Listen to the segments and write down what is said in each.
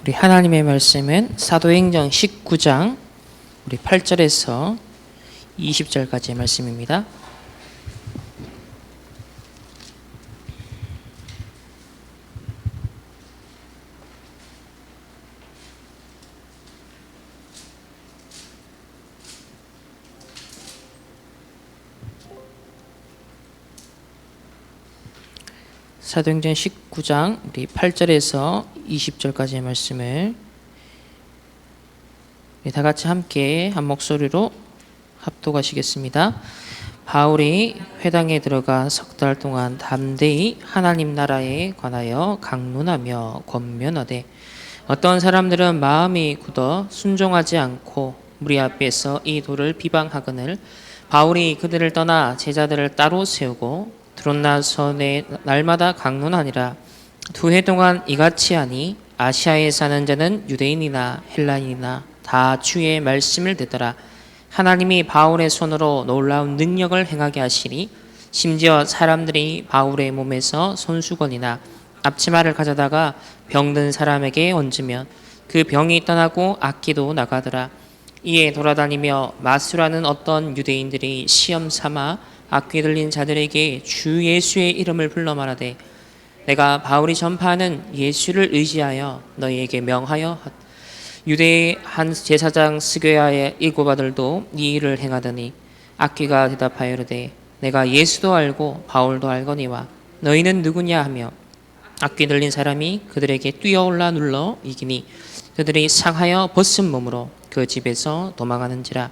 우리 하나님의 말씀은 사도행전 19장 우리 8절에서 20절까지의 말씀입니다. 사도행전 19장 우리 8절에서 20절까지의 말씀을 다 같이 함께 한 목소리로 합독하시겠습니다. 바울이 회당에 들어가 석 달 동안 담대히 하나님 나라에 관하여 강론하며 권면하되 어떤 사람들은 마음이 굳어 순종하지 않고 무리 앞에서 이 도를 비방하거늘 바울이 그들을 떠나 제자들을 따로 세우고 드론나서 날마다 강론하니라. 2해 동안 이같이 하니 아시아에 사는 자는 유대인이나 헬라인이나 다 주의 말씀을 듣더라. 하나님이 바울의 손으로 놀라운 능력을 행하게 하시니 심지어 사람들이 바울의 몸에서 손수건이나 앞치마를 가져다가 병든 사람에게 얹으면 그 병이 떠나고 악기도 나가더라. 이에 돌아다니며 마수라는 어떤 유대인들이 시험 삼아 악귀 들린 자들에게 주 예수의 이름을 불러 말하되 내가 바울이 전파하는 예수를 의지하여 너희에게 명하여 유대의 한 제사장 스게야의 7 아들도 이 일을 행하더니 악귀가 대답하여 이르되 내가 예수도 알고 바울도 알거니와 너희는 누구냐 하며 악귀 들린 사람이 그들에게 뛰어올라 눌러 이기니 그들이 상하여 벗은 몸으로 그 집에서 도망하는지라.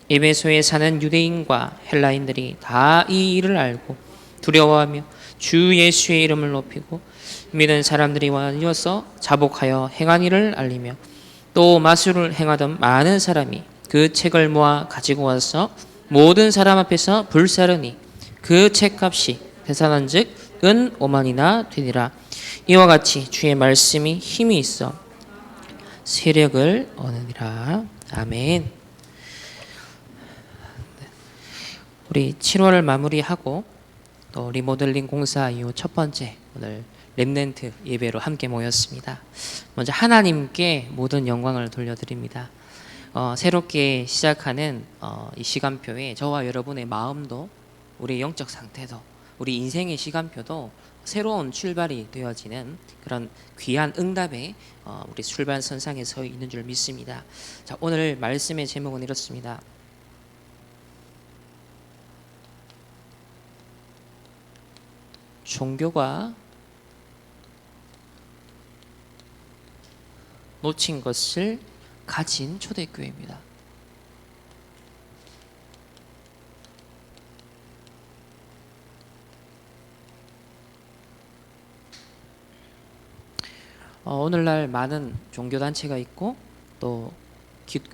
에베소에 사는 유대인과 헬라인들이 다 이 일을 알고 두려워하며 주 예수의 이름을 높이고 믿은 사람들이 이어서 자복하여 행한 일을 알리며 또 마술을 행하던 많은 사람이 그 책을 모아 가지고 와서 모든 사람 앞에서 불사르니 그 책값이 계산한즉 은 5만이나 되니라. 이와 같이 주의 말씀이 힘이 있어 세력을 얻으니라. 아멘. 우리 7월을 마무리하고 또 리모델링 공사 이후 첫 번째 오늘 렘넌트 예배로 함께 모였습니다. 먼저 하나님께 모든 영광을 돌려드립니다. 새롭게 시작하는 이 시간표에 저와 여러분의 마음도 우리의 영적 상태도 우리 인생의 시간표도 새로운 출발이 되어지는 그런 귀한 응답의 우리 출발선상에 서 있는 줄 믿습니다. 자, 오늘 말씀의 제목은 이렇습니다. 종교가 놓친 것을 가진 초대교회입니다. 오늘날 많은 종교단체가 있고 또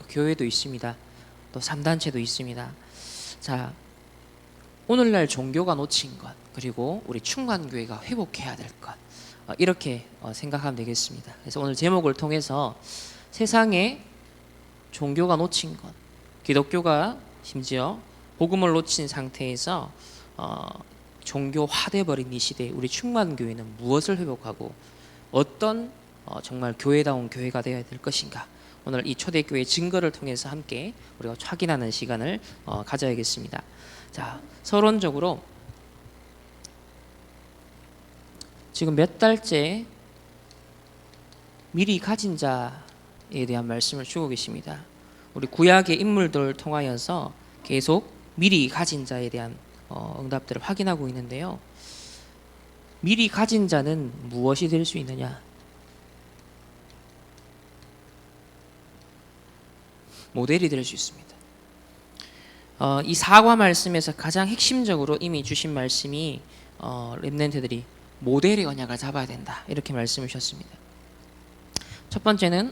교회도 있습니다. 또 3단체도 있습니다. 자, 오늘날 종교가 놓친 것 그리고 우리 충만교회가 회복해야 될 것 이렇게 생각하면 되겠습니다. 그래서 오늘 제목을 통해서 세상에 종교가 놓친 것, 기독교가 심지어 복음을 놓친 상태에서 종교화돼버린 이 시대에 우리 충만교회는 무엇을 회복하고 어떤 정말 교회다운 교회가 되어야 될 것인가, 오늘 이 초대교회 증거를 통해서 함께 우리가 확인하는 시간을 가져야겠습니다. 자, 서론적으로 지금 몇 달째 미리 가진 자에 대한 말씀을 주고 계십니다. 우리 구약의 인물들을 통하여서 계속 미리 가진 자에 대한 응답들을 확인하고 있는데요. 미리 가진 자는 무엇이 될 수 있느냐? 모델이 될 수 있습니다. 이 사과 말씀에서 가장 핵심적으로 이미 주신 말씀이 렘넌트들이 모델의 언약을 잡아야 된다 이렇게 말씀을 주셨습니다. 첫 번째는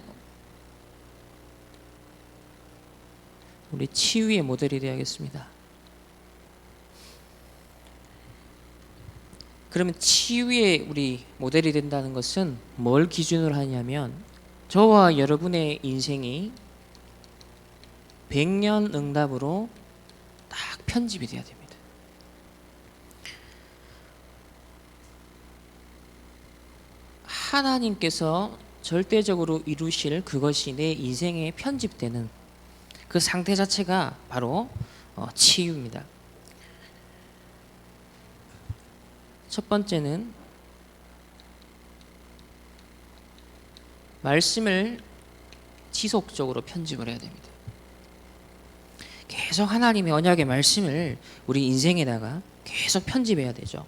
우리 치유의 모델이 되어야겠습니다. 그러면 치유의 우리 모델이 된다는 것은 뭘 기준으로 하냐면 저와 여러분의 인생이 100년 응답으로 딱 편집이 되어야 됩니다. 하나님께서 절대적으로 이루실 그것이 내 인생에 편집되는 그 상태 자체가 바로 치유입니다. 첫 번째는 말씀을 지속적으로 편집을 해야 됩니다. 계속 하나님의 언약의 말씀을 우리 인생에다가 계속 편집해야 되죠.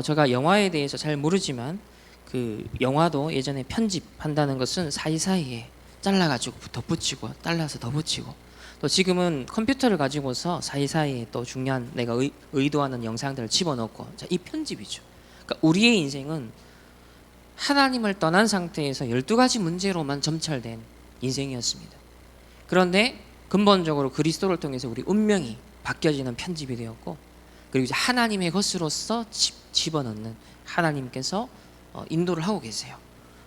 제가 영화에 대해서 잘 모르지만 그 영화도 예전에 편집한다는 것은 사이사이에 잘라가지고 덧붙이고 잘라서 덧붙이고, 또 지금은 컴퓨터를 가지고서 사이사이에 또 중요한 내가 의도하는 영상들을 집어넣고, 자, 이 편집이죠. 그러니까 우리의 인생은 하나님을 떠난 상태에서 12가지 문제로만 점철된 인생이었습니다. 그런데 근본적으로 그리스도를 통해서 우리 운명이 바뀌어지는 편집이 되었고, 그리고 이제 하나님의 것으로서 집어넣는 하나님께서 인도를 하고 계세요.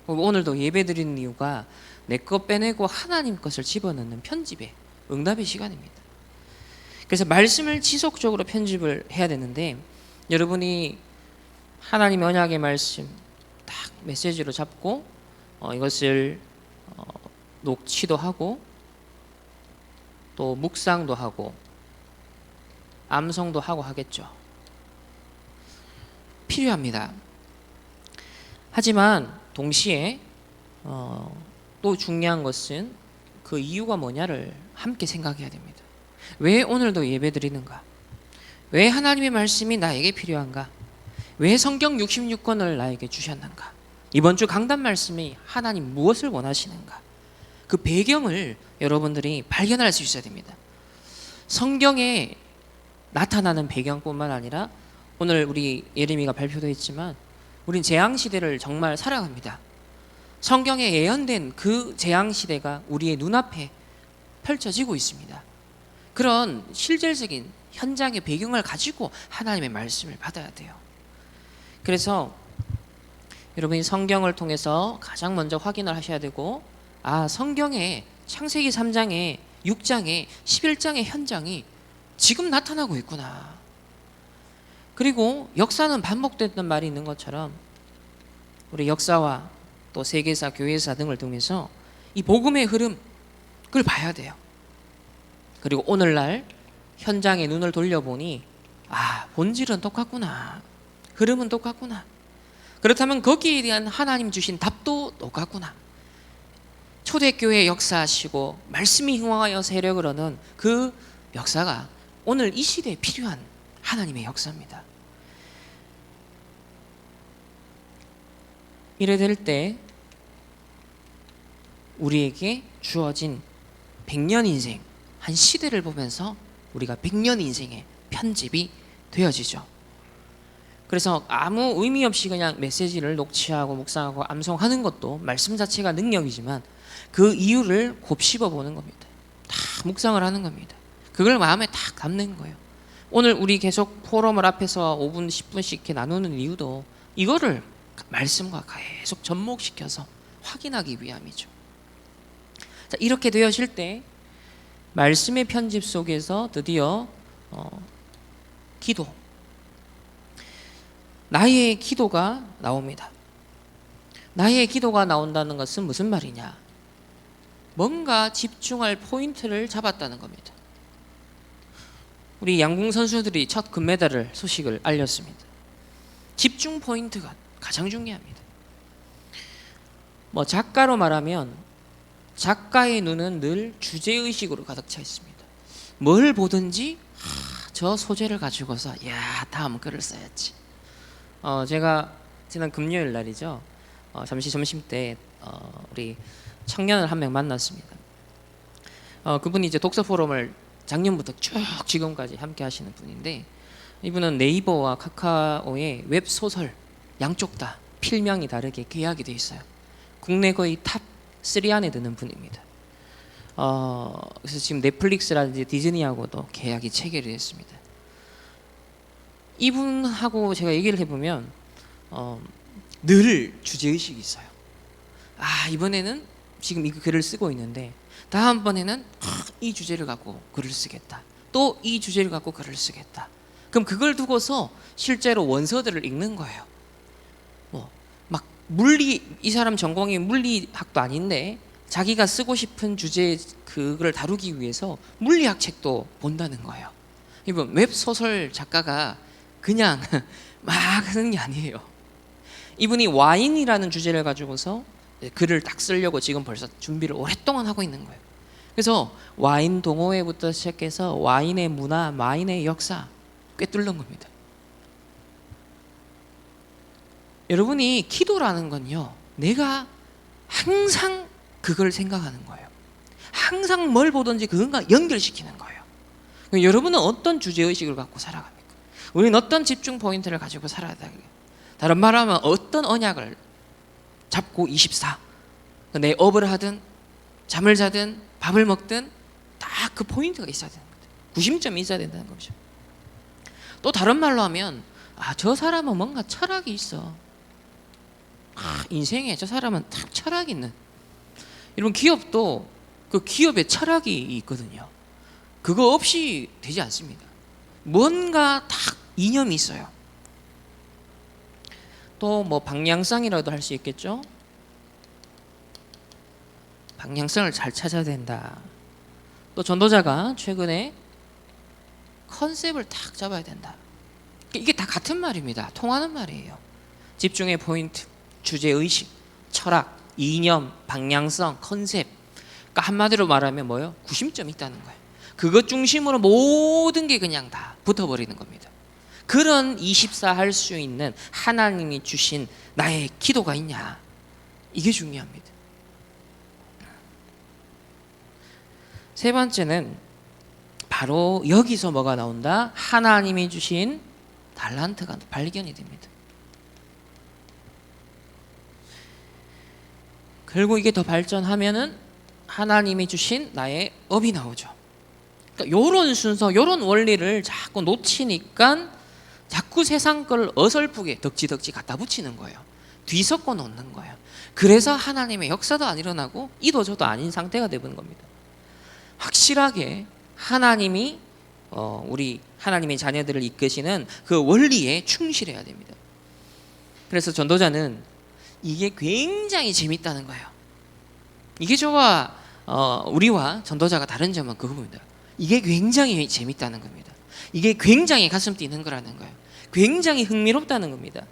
오늘도 예배 드리는 이유가 내 것 빼내고 하나님 것을 집어넣는 편집의 응답의 시간입니다. 그래서 말씀을 지속적으로 편집을 해야 되는데, 여러분이 하나님의 언약의 말씀 딱 메시지로 잡고 이것을 녹취도 하고 또 묵상도 하고 암송도 하고 하겠죠. 필요합니다. 하지만 동시에 또 중요한 것은 그 이유가 뭐냐를 함께 생각해야 됩니다. 왜 오늘도 예배 드리는가? 왜 하나님의 말씀이 나에게 필요한가? 왜 성경 66권을 나에게 주셨는가? 이번 주 강단 말씀이 하나님 무엇을 원하시는가? 그 배경을 여러분들이 발견할 수 있어야 됩니다. 성경에 나타나는 배경뿐만 아니라 오늘 우리 예레미야가 발표도 했지만 우린 재앙시대를 정말 살아갑니다. 성경에 예언된 그 재앙시대가 우리의 눈앞에 펼쳐지고 있습니다. 그런 실질적인 현장의 배경을 가지고 하나님의 말씀을 받아야 돼요. 그래서 여러분이 성경을 통해서 가장 먼저 확인을 하셔야 되고, 성경에 창세기 3장에 6장에 11장의 현장이 지금 나타나고 있구나. 그리고 역사는 반복됐던 말이 있는 것처럼 우리 역사와 또 세계사, 교회사 등을 통해서 이 복음의 흐름, 그걸 봐야 돼요. 그리고 오늘날 현장에 눈을 돌려보니 본질은 똑같구나. 흐름은 똑같구나. 그렇다면 거기에 대한 하나님 주신 답도 똑같구나. 초대교회 역사하시고 말씀이 흥황하여 세력을 얻는 그 역사가 오늘 이 시대에 필요한 하나님의 역사입니다. 이래 될 때 우리에게 주어진 100년 인생, 한 시대를 보면서 우리가 100년 인생의 편집이 되어지죠. 그래서 아무 의미 없이 그냥 메시지를 녹취하고 묵상하고 암송하는 것도 말씀 자체가 능력이지만 그 이유를 곱씹어 보는 겁니다. 다 묵상을 하는 겁니다. 그걸 마음에 딱 담는 거예요. 오늘 우리 계속 포럼을 앞에서 5분, 10분씩 이렇게 나누는 이유도 이거를 말씀과 계속 접목시켜서 확인하기 위함이죠. 자, 이렇게 되어질 때 말씀의 편집 속에서 드디어 기도, 나의 기도가 나옵니다. 나의 기도가 나온다는 것은 무슨 말이냐? 뭔가 집중할 포인트를 잡았다는 겁니다. 우리 양궁 선수들이 첫 금메달을 소식을 알렸습니다. 집중 포인트가 가장 중요합니다. 작가로 말하면 작가의 눈은 늘 주제의식으로 가득 차 있습니다. 뭘 보든지 저 소재를 가지고서 다음 글을 써야지. 제가 지난 금요일 날이죠. 잠시 점심 때 우리 청년을 한 명 만났습니다. 그분이 이제 독서 포럼을 작년부터 쭉 지금까지 함께 하시는 분인데, 이분은 네이버와 카카오의 웹 소설 양쪽 다 필명이 다르게 계약이 돼 있어요. 국내 거의 탑 3 안에 드는 분입니다. 그래서 지금 넷플릭스라든지 디즈니하고도 계약이 체결이 됐습니다. 이분하고 제가 얘기를 해보면 늘 주제의식이 있어요. 이번에는 지금 이 글을 쓰고 있는데 다음번에는 이 주제를 갖고 글을 쓰겠다. 또 이 주제를 갖고 글을 쓰겠다. 그럼 그걸 두고서 실제로 원서들을 읽는 거예요. 막 이 사람 전공이 물리학도 아닌데 자기가 쓰고 싶은 주제 그걸 다루기 위해서 물리학 책도 본다는 거예요. 이번 웹소설 작가가 그냥 막 하는 게 아니에요. 이분이 와인이라는 주제를 가지고서 글을 딱 쓰려고 지금 벌써 준비를 오랫동안 하고 있는 거예요. 그래서 와인 동호회부터 시작해서 와인의 문화, 와인의 역사 꿰뚫는 겁니다. 여러분이 기도라는 건요, 내가 항상 그걸 생각하는 거예요. 항상 뭘 보든지 그것과 연결시키는 거예요. 여러분은 어떤 주제의식을 갖고 살아갑니까? 우리는 어떤 집중 포인트를 가지고 살아야 돼요? 다른 말로 하면 어떤 언약을 잡고 24, 내 업을 하든 잠을 자든 밥을 먹든 딱 그 포인트가 있어야 되는 거예요. 구심점이 있어야 된다는 거죠. 또 다른 말로 하면 저 사람은 뭔가 철학이 있어. 인생에 저 사람은 딱 철학이 있는. 여러분, 기업도 그 기업에 철학이 있거든요. 그거 없이 되지 않습니다. 뭔가 딱 이념이 있어요. 또 뭐 방향성이라도 할 수 있겠죠. 방향성을 잘 찾아야 된다. 또 전도자가 최근에 컨셉을 딱 잡아야 된다. 이게 다 같은 말입니다. 통하는 말이에요. 집중의 포인트, 주제의식, 철학, 이념, 방향성, 컨셉. 그러니까 한마디로 말하면 뭐예요? 구심점이 있다는 거예요. 그것 중심으로 모든 게 그냥 다 붙어버리는 겁니다. 그런 24 할 수 있는 하나님이 주신 나의 기도가 있냐, 이게 중요합니다. 세 번째는 바로 여기서 뭐가 나온다? 하나님이 주신 달란트가 발견이 됩니다. 결국 이게 더 발전하면은 하나님이 주신 나의 업이 나오죠. 그러니까 요런 순서, 요런 원리를 자꾸 놓치니까 자꾸 세상 걸 어설프게 덕지덕지 갖다 붙이는 거예요. 뒤섞어 놓는 거예요. 그래서 하나님의 역사도 안 일어나고 이도저도 아닌 상태가 되는 겁니다. 확실하게 하나님이 우리 하나님의 자녀들을 이끄시는 그 원리에 충실해야 됩니다. 그래서 전도자는 이게 굉장히 재밌다는 거예요. 이게 저와 우리와 전도자가 다른 점은 그겁니다. 이게 굉장히 재밌다는 겁니다. 이게 굉장히 가슴 뛰는 거라는 거예요. 굉장히 흥미롭다는 겁니다.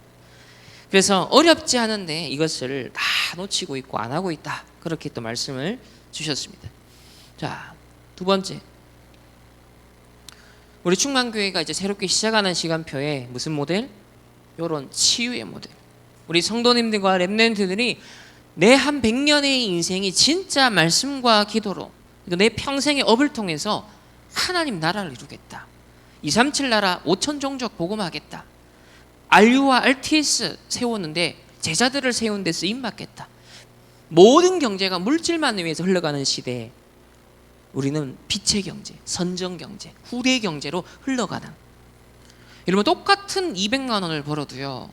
그래서 어렵지 않은데 이것을 다 놓치고 있고 안 하고 있다, 그렇게 또 말씀을 주셨습니다. 자, 두 번째, 우리 충만교회가 이제 새롭게 시작하는 시간표에 무슨 모델? 요런 치유의 모델. 우리 성도님들과 렘넌트들이 내 한 100년의 인생이 진짜 말씀과 기도로 내 평생의 업을 통해서 하나님 나라를 이루겠다. 237 나라 5천 종족 복음하겠다. RU와 RTS 세우는데 제자들을 세우는 데 쓰임받겠다. 모든 경제가 물질만 위해서 흘러가는 시대에 우리는 빛의 경제, 선정 경제, 후대 경제로 흘러가는. 여러분, 똑같은 200만 원을 벌어도요,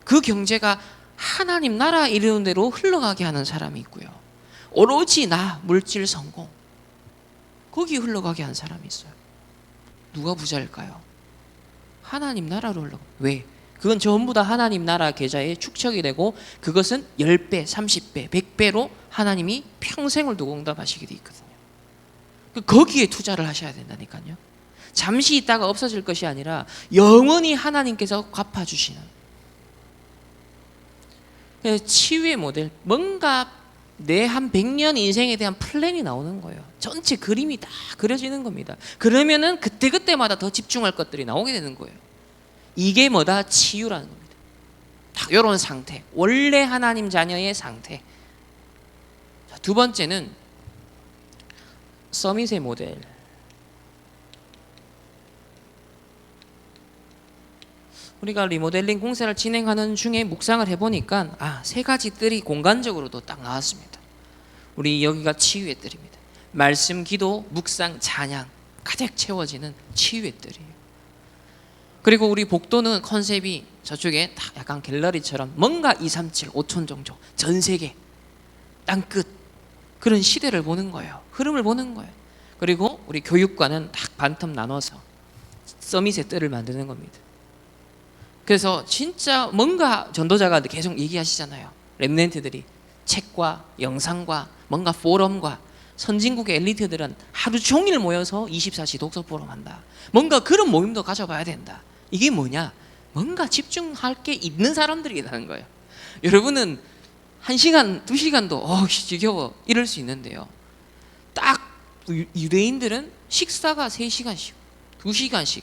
그 경제가 하나님 나라 이루는 대로 흘러가게 하는 사람이 있고요, 오로지 나 물질 성공, 거기 흘러가게 하는 사람이 있어요. 누가 부자일까요? 하나님 나라로 흘러가. 왜? 그건 전부 다 하나님 나라 계좌에 축적이 되고 그것은 10배, 30배, 100배로 하나님이 평생을 두고 응답하시게 돼 있거든요. 거기에 투자를 하셔야 된다니까요. 잠시 있다가 없어질 것이 아니라 영원히 하나님께서 갚아주시는. 치유의 모델, 뭔가 내 한 100년 인생에 대한 플랜이 나오는 거예요. 전체 그림이 다 그려지는 겁니다. 그러면은 그때그때마다 더 집중할 것들이 나오게 되는 거예요. 이게 뭐다? 치유라는 겁니다. 딱 이런 상태, 원래 하나님 자녀의 상태. 자, 두 번째는 서밋의 모델. 우리가 리모델링 공사를 진행하는 중에 묵상을 해보니까 세 가지 뜰이 공간적으로도 딱 나왔습니다. 우리 여기가 치유의 뜰입니다. 말씀, 기도, 묵상, 찬양 가득 채워지는 치유의 뜰이에요. 그리고 우리 복도는 컨셉이 저쪽에 딱 약간 갤러리처럼 뭔가 237, 5천 종족, 전 세계 땅끝 그런 시대를 보는 거예요. 흐름을 보는 거예요. 그리고 우리 교육과는 딱 반텀 나눠서 서밋의 뜰을 만드는 겁니다. 그래서 진짜 뭔가 전도자가 계속 얘기하시잖아요. 렘넌트들이 책과 영상과 뭔가 포럼과 선진국의 엘리트들은 하루 종일 모여서 24시 독서 포럼 한다. 뭔가 그런 모임도 가져봐야 된다. 이게 뭐냐? 뭔가 집중할 게 있는 사람들이라는 거예요. 여러분은 1시간, 2시간도 지겨워 이럴 수 있는데요. 딱 유대인들은 식사가 3시간씩, 2시간씩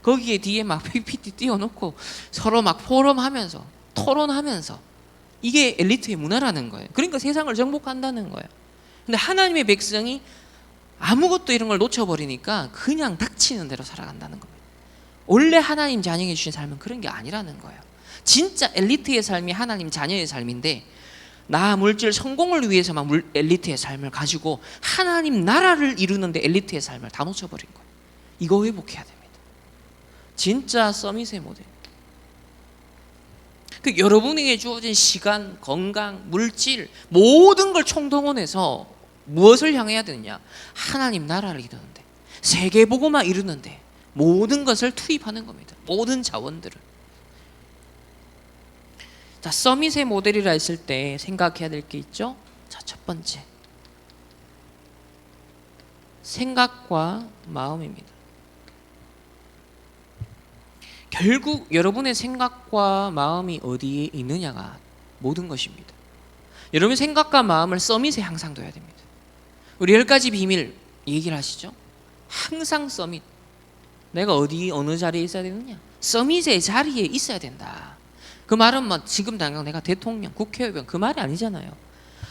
거기에 뒤에 막 PPT 띄워놓고 서로 막 포럼하면서 토론하면서 이게 엘리트의 문화라는 거예요. 그러니까 세상을 정복한다는 거예요. 근데 하나님의 백성이 아무것도 이런 걸 놓쳐버리니까 그냥 닥치는 대로 살아간다는 겁니다. 원래 하나님 자녀에게 주신 삶은 그런 게 아니라는 거예요. 진짜 엘리트의 삶이 하나님 자녀의 삶인데 나 물질 성공을 위해서만 엘리트의 삶을 가지고 하나님 나라를 이루는데 엘리트의 삶을 다 놓쳐버린 거예요. 이거 회복해야 됩니다. 진짜 서밋의 모델. 그 여러분에게 주어진 시간, 건강, 물질 모든 걸 총동원해서 무엇을 향해야 되느냐? 하나님 나라를 이루는데, 세계복음화 이루는데 모든 것을 투입하는 겁니다. 모든 자원들을. 자, 서밋의 모델이라 했을 때 생각해야 될 게 있죠. 자, 첫 번째, 생각과 마음입니다. 결국 여러분의 생각과 마음이 어디에 있느냐가 모든 것입니다. 여러분 생각과 마음을 서밋에 항상 둬야 됩니다. 우리 10가지 비밀 얘기를 하시죠. 항상 서밋. 내가 어느 자리에 있어야 되느냐? 서밋의 자리에 있어야 된다. 그 말은 뭐 지금 당장 내가 대통령, 국회의원 그 말이 아니잖아요.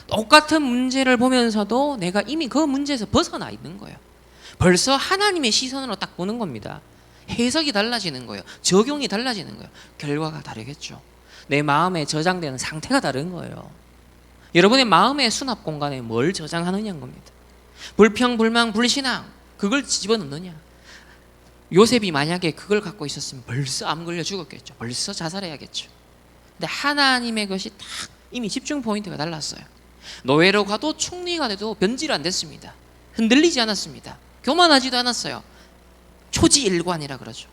똑같은 문제를 보면서도 내가 이미 그 문제에서 벗어나 있는 거예요. 벌써 하나님의 시선으로 딱 보는 겁니다. 해석이 달라지는 거예요. 적용이 달라지는 거예요. 결과가 다르겠죠. 내 마음에 저장되는 상태가 다른 거예요. 여러분의 마음의 수납 공간에 뭘 저장하느냐는 겁니다. 불평, 불만, 불신앙 그걸 집어넣느냐. 요셉이 만약에 그걸 갖고 있었으면 벌써 암 걸려 죽었겠죠. 벌써 자살해야겠죠. 근데 하나님의 것이 딱 이미 집중 포인트가 달랐어요. 노예로 가도 총리가 돼도 변질 안 됐습니다. 흔들리지 않았습니다. 교만하지도 않았어요. 초지일관이라 그러죠.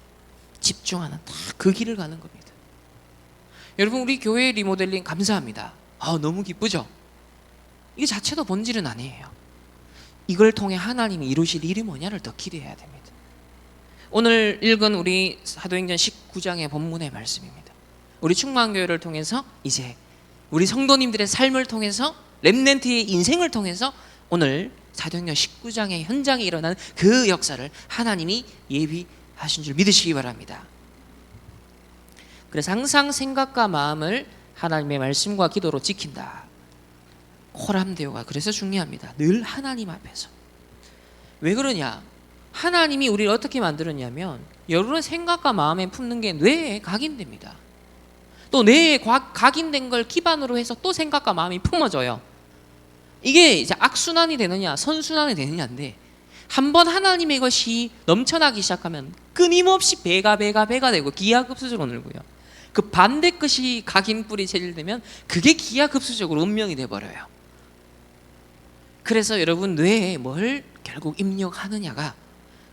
집중하는 딱 그 길을 가는 겁니다. 여러분 우리 교회 리모델링 감사합니다. 너무 기쁘죠? 이 자체도 본질은 아니에요. 이걸 통해 하나님이 이루실 일이 뭐냐를 더 기대해야 됩니다. 오늘 읽은 우리 사도행전 19장의 본문의 말씀입니다. 우리 충만교회를 통해서 이제 우리 성도님들의 삶을 통해서 렘넌트의 인생을 통해서 오늘 사도행전 19장의 현장에 일어나는 그 역사를 하나님이 예비하신 줄 믿으시기 바랍니다. 그래서 항상 생각과 마음을 하나님의 말씀과 기도로 지킨다. 코람데오가 그래서 중요합니다. 늘 하나님 앞에서. 왜 그러냐? 하나님이 우리를 어떻게 만들었냐면 여러분의 생각과 마음에 품는 게 뇌에 각인됩니다. 또 뇌에 각인된 걸 기반으로 해서 또 생각과 마음이 품어져요. 이게 이제 악순환이 되느냐 선순환이 되느냐인데 한번 하나님의 것이 넘쳐나기 시작하면 끊임없이 배가 되고 기하급수적으로 늘고요. 그 반대 것이 각인뿔이 체질되면 그게 기하급수적으로 운명이 돼버려요. 그래서 여러분 뇌에 뭘 결국 입력하느냐가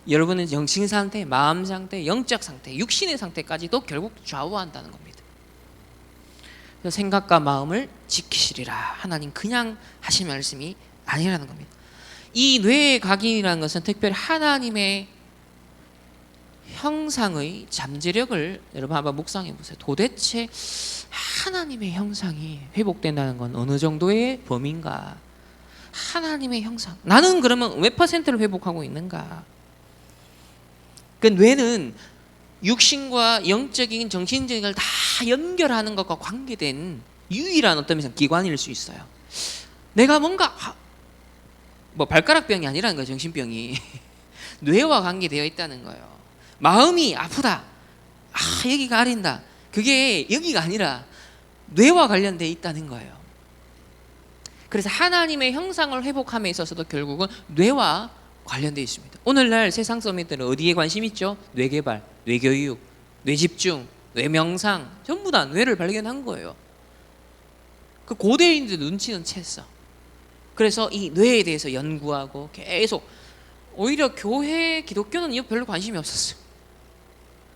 여러분의 정신 상태, 마음 상태, 영적 상태, 육신의 상태까지도 결국 좌우한다는 겁니다. 그래서 생각과 마음을 지키시리라. 하나님 그냥 하신 말씀이 아니라는 겁니다. 이 뇌의 각인이라는 것은 특별히 하나님의 형상의 잠재력을 여러분 한번 묵상해 보세요. 도대체 하나님의 형상이 회복된다는 건 어느 정도의 범위인가? 하나님의 형상. 나는 그러면 몇 퍼센트를 회복하고 있는가? 그 뇌는 육신과 영적인 정신적인 걸 다 연결하는 것과 관계된 유일한 어떤 면에서 기관일 수 있어요. 내가 뭔가 뭐 발가락병이 아니라는 거예요. 정신병이 뇌와 관계되어 있다는 거예요. 마음이 아프다, 여기가 아린다, 그게 여기가 아니라 뇌와 관련되어 있다는 거예요. 그래서 하나님의 형상을 회복함에 있어서도 결국은 뇌와 관련되어 있습니다. 오늘날 세상 서밋들은 어디에 관심 있죠? 뇌개발, 뇌교육, 뇌집중, 뇌명상 전부 다 뇌를 발견한 거예요. 그 고대인들 눈치는 챘어. 그래서 이 뇌에 대해서 연구하고 계속 오히려 교회 기독교는 이거 별로 관심이 없었어요.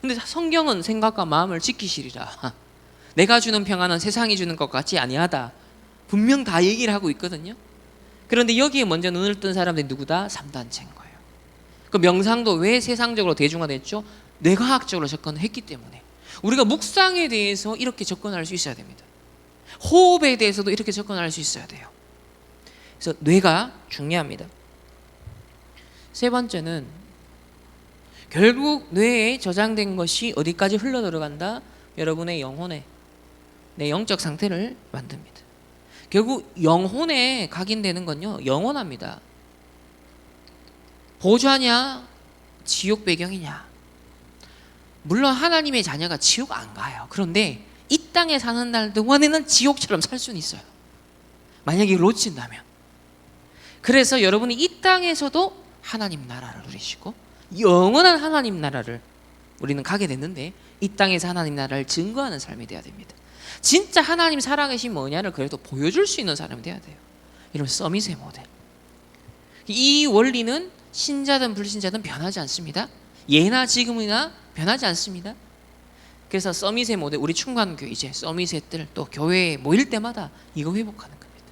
근데 성경은 생각과 마음을 지키시리라. 내가 주는 평안은 세상이 주는 것 같지 아니하다. 분명 다 얘기를 하고 있거든요. 그런데 여기에 먼저 눈을 뜬 사람들이 누구다? 3단체인 거예요. 그 명상도 왜 세상적으로 대중화됐죠? 뇌과학적으로 접근했기 때문에. 우리가 묵상에 대해서 이렇게 접근할 수 있어야 됩니다. 호흡에 대해서도 이렇게 접근할 수 있어야 돼요. 그래서 뇌가 중요합니다. 세 번째는 결국 뇌에 저장된 것이 어디까지 흘러 들어간다? 여러분의 영혼에, 내 영적 상태를 만듭니다. 결국 영혼에 각인되는 건요, 영원합니다. 보좌냐, 지옥 배경이냐. 물론 하나님의 자녀가 지옥 안 가요. 그런데 이 땅에 사는 날 동안에는 지옥처럼 살 수는 있어요. 만약에 이걸 놓친다면. 그래서 여러분이 이 땅에서도 하나님 나라를 누리시고 영원한 하나님 나라를 우리는 가게 됐는데, 이 땅에서 하나님 나라를 증거하는 삶이 돼야 됩니다. 진짜 하나님 살아계신 뭐냐를 그래도 보여줄 수 있는 사람이 돼야 돼요. 이런 서밋의 모델. 이 원리는 신자든 불신자든 변하지 않습니다. 예나 지금이나 변하지 않습니다. 그래서 서밋의 모델, 우리 충만교회 이제 서밋의 뜰, 또 교회에 모일 때마다 이거 회복하는 겁니다.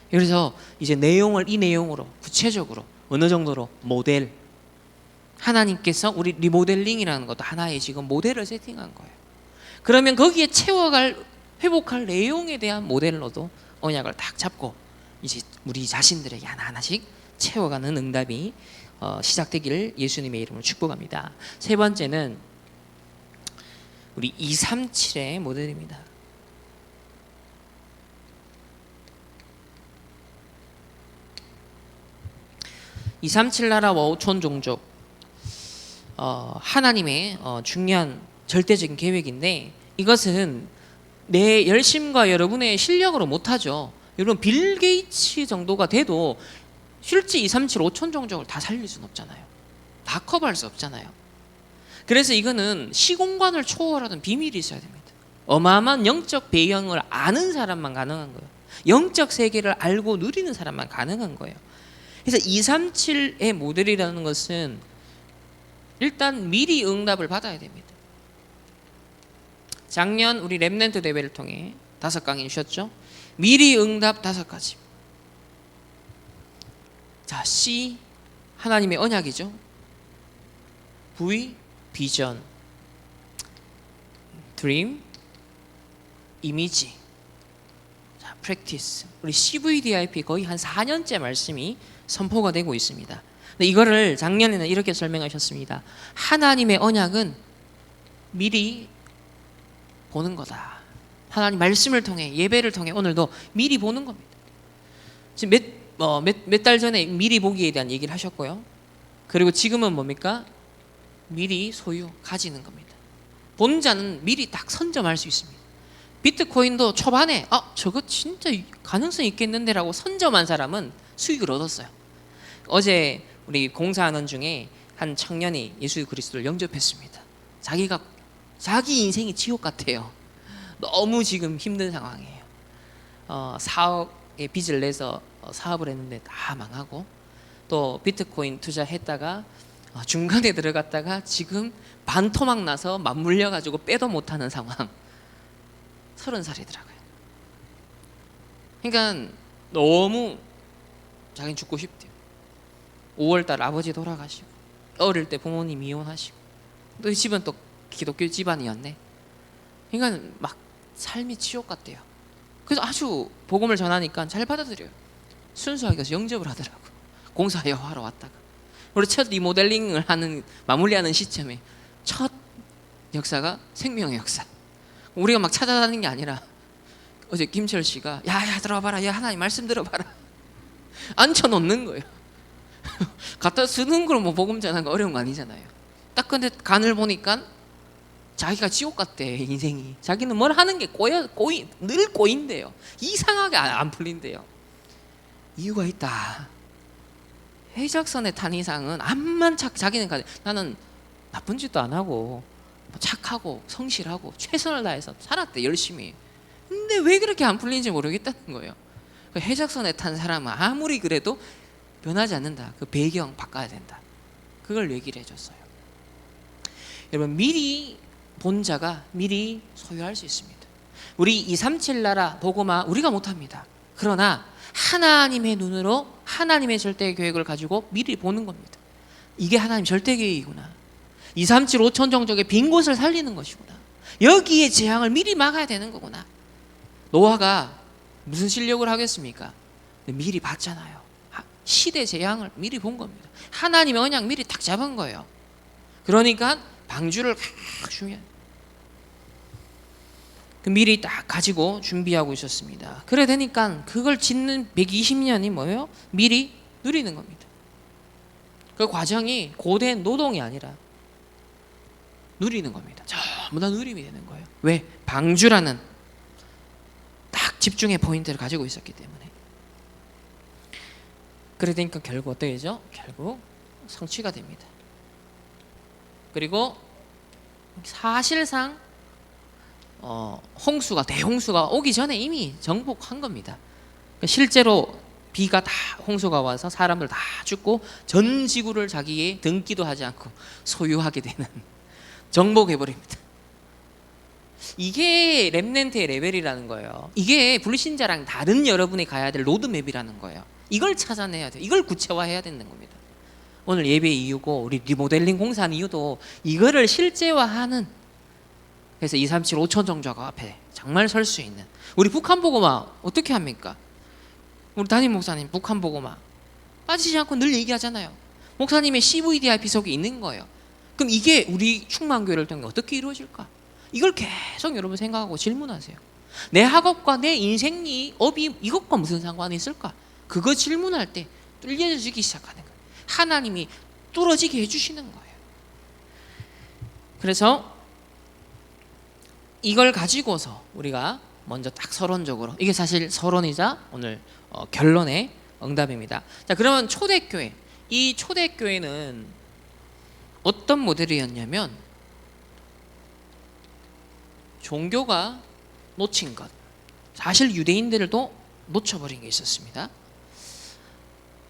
그래서 이제 이 내용으로 구체적으로 어느 정도로 모델, 하나님께서 우리 리모델링이라는 것도 하나의 지금 모델을 세팅한 거예요. 그러면 거기에 회복할 내용에 대한 모델로도 언약을 딱 잡고 이제 우리 자신들에게 하나하나씩 채워가는 응답이 시작되기를 예수님의 이름으로 축복합니다. 세 번째는 우리 237의 모델입니다. 237 나라와 5천 종족, 하나님의 중요한 절대적인 계획인데, 이것은 내 열심과 여러분의 실력으로 못하죠. 여러분 빌 게이츠 정도가 돼도 실제 237 5천 종족을 다 살릴 수는 없잖아요. 다 커버할 수 없잖아요. 그래서 이거는 시공간을 초월하는 비밀이 있어야 됩니다. 어마어마한 영적 배경을 아는 사람만 가능한 거예요. 영적 세계를 알고 누리는 사람만 가능한 거예요. 그래서 237의 모델이라는 것은 일단 미리 응답을 받아야 됩니다. 작년 우리 렘넌트 대회를 통해 5강의 주셨죠. 미리 응답 5가지. 자, C 하나님의 언약이죠. V 비전, 드림, 이미지, 자, 프랙티스. 우리 CVDIP 거의 한 4년째 말씀이 선포가 되고 있습니다. 근데 이거를 작년에는 이렇게 설명하셨습니다. 하나님의 언약은 미리 보는 거다. 하나님 말씀을 통해, 예배를 통해 오늘도 미리 보는 겁니다. 지금 몇 달 전에 미리 보기에 대한 얘기를 하셨고요. 그리고 지금은 뭡니까? 미리 가지는 겁니다. 본 자는 미리 딱 선점할 수 있습니다. 비트코인도 초반에 저거 진짜 가능성 있겠는데 라고 선점한 사람은 수익을 얻었어요. 어제 우리 공사하는 중에 한 청년이 예수 그리스도를 영접했습니다. 자기 인생이 지옥 같아요. 너무 지금 힘든 상황이에요. 4억의 빚을 내서 사업을 했는데 다 망하고, 또 비트코인 투자했다가 중간에 들어갔다가 지금 반토막 나서 맞물려 가지고 빼도 못하는 상황. 30살이더라고요. 그러니까 너무 자기는 죽고 싶대요. 5월달 아버지 돌아가시고, 어릴 때 부모님 이혼하시고, 또 이 집은 또 기독교 집안이었네. 그러니까 막 삶이 지옥 같대요. 그래서 아주 복음을 전하니까 잘 받아들여요. 순수하게 가서 영접을 하더라고. 공사하여 하러 왔다가 우리 첫 리모델링을 마무리하는 시점에 첫 역사가 생명의 역사. 우리가 막 찾아다니는 게 아니라 어제 김철 씨가 야 들어봐라, 야 하나님 말씀 들어봐라, 앉혀놓는 거예요. 갖다 쓰는 걸 뭐 복음 전하기가 어려운 거 아니잖아요. 딱 근데 간을 보니까 자기가 지옥 같대, 인생이. 자기는 뭘 하는 게 늘 꼬인대요. 이상하게 안 풀린대요. 이유가 있다. 해적선에 탄 이상은 암만 자기는 나는 나쁜 짓도 안 하고 착하고 성실하고 최선을 다해서 살았대, 열심히. 근데 왜 그렇게 안 풀리는지 모르겠다는 거예요. 해적선에 탄 사람은 아무리 그래도 변하지 않는다. 그 배경 바꿔야 된다. 그걸 얘기를 해줬어요. 여러분 미리 본 자가 미리 소유할 수 있습니다. 우리 237 나라 복음화 우리가 못합니다. 그러나 하나님의 눈으로 하나님의 절대 계획을 가지고 미리 보는 겁니다. 이게 하나님 절대 계획이구나. 237 5천 종족의 빈 곳을 살리는 것이구나. 여기에 재앙을 미리 막아야 되는 거구나. 노아가 무슨 실력을 하겠습니까? 미리 봤잖아요. 시대 재앙을 미리 본 겁니다. 하나님의 언약 미리 딱 잡은 거예요. 그러니까 방주를 준비한 미리 딱 가지고 준비하고 있었습니다. 그래 되니까 그걸 짓는 120년이 뭐예요? 미리 누리는 겁니다. 그 과정이 고된 노동이 아니라 누리는 겁니다. 전부 다 누림이 되는 거예요. 왜? 방주라는 딱 집중의 포인트를 가지고 있었기 때문에. 그러니까 결국 어떻게 되죠? 결국 성취가 됩니다. 그리고 사실상 홍수가 대홍수가 오기 전에 이미 정복한 겁니다. 실제로 비가 다 홍수가 와서 사람들 다 죽고 전 지구를 자기의 등기도 하지 않고 소유하게 되는 정복해버립니다. 이게 렘넌트의 레벨이라는 거예요. 이게 불신자랑 다른 여러분이 가야 될 로드맵이라는 거예요. 이걸 찾아내야 돼요. 이걸 구체화해야 되는 겁니다. 오늘 예배 이유고 우리 리모델링 공사하는 이유도 이거를 실제화하는, 그래서 237 5천 종족 앞에 정말 설 수 있는, 우리 북한 복음화 어떻게 합니까? 우리 담임 목사님 북한 복음화 빠지지 않고 늘 얘기하잖아요. 목사님의 CVDIP 속에 있는 거예요. 그럼 이게 우리 충만교회를 통해 어떻게 이루어질까? 이걸 계속 여러분 생각하고 질문하세요. 내 학업과 내 인생이 업이 이것과 무슨 상관이 있을까? 그거 질문할 때 뚫려지기 시작하는 거예요. 하나님이 뚫어지게 해주시는 거예요. 그래서 이걸 가지고서 우리가 먼저 딱 서론적으로, 이게 사실 서론이자 오늘 결론의 응답입니다. 자, 그러면 초대교회, 이 초대교회는 어떤 모델이었냐면 종교가 놓친 것, 사실 유대인들도 놓쳐버린 게 있었습니다.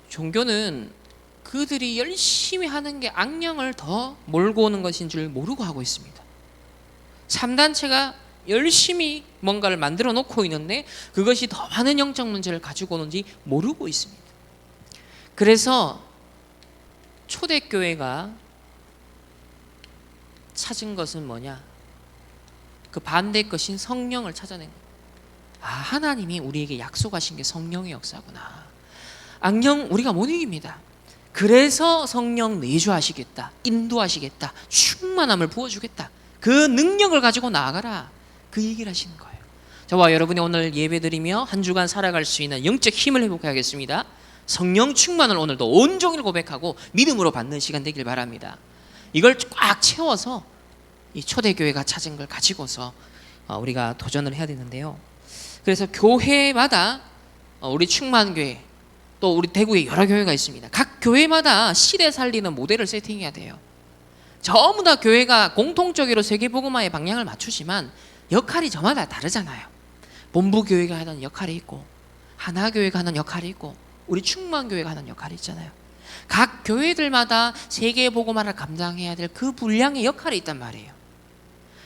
종교는 그들이 열심히 하는 게 악령을 더 몰고 오는 것인 줄 모르고 하고 있습니다. 3단체가 열심히 뭔가를 만들어 놓고 있는데 그것이 더 많은 영적 문제를 가지고 오는지 모르고 있습니다. 그래서 초대교회가 찾은 것은 뭐냐? 그 반대 것인 성령을 찾아낸 거예요. 아, 하나님이 우리에게 약속하신 게 성령의 역사구나. 악령 우리가 못 이깁니다. 그래서 성령 내주하시겠다, 인도하시겠다, 충만함을 부어주겠다, 그 능력을 가지고 나아가라, 그 얘기를 하시는 거예요. 저와 여러분이 오늘 예배드리며 한 주간 살아갈 수 있는 영적 힘을 회복하겠습니다. 성령 충만을 오늘도 온종일 고백하고 믿음으로 받는 시간 되길 바랍니다. 이걸 꽉 채워서 이 초대교회가 찾은 걸 가지고서 우리가 도전을 해야 되는데요. 그래서 교회마다 우리 충만교회, 또 우리 대구에 여러 교회가 있습니다. 각 교회마다 시대 살리는 모델을 세팅해야 돼요. 전부 다 교회가 공통적으로 세계복음화의 방향을 맞추지만 역할이 저마다 다르잖아요. 본부교회가 하는 역할이 있고, 하나교회가 하는 역할이 있고, 우리 충만교회가 하는 역할이 있잖아요. 각 교회들마다 세계복음화를 감당해야 될 그 분량의 역할이 있단 말이에요.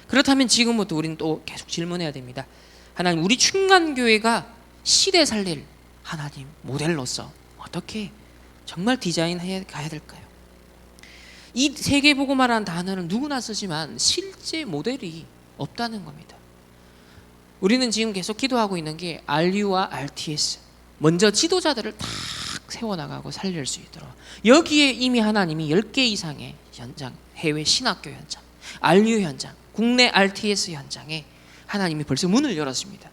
그렇다면 지금부터 우리는 또 계속 질문해야 됩니다. 하나님, 우리 충만교회가 시대 살릴 하나님 모델로서 어떻게 정말 디자인해 가야 될까요? 이 세계복음화라는 단어는 누구나 쓰지만 실제 모델이 없다는 겁니다. 우리는 지금 계속 기도하고 있는 게 RU와 RTS, 먼저 지도자들을 딱 세워나가고 살릴 수 있도록. 여기에 이미 하나님이 10개 이상의 현장, 해외 신학교 현장, RU 현장, 국내 RTS 현장에 하나님이 벌써 문을 열었습니다.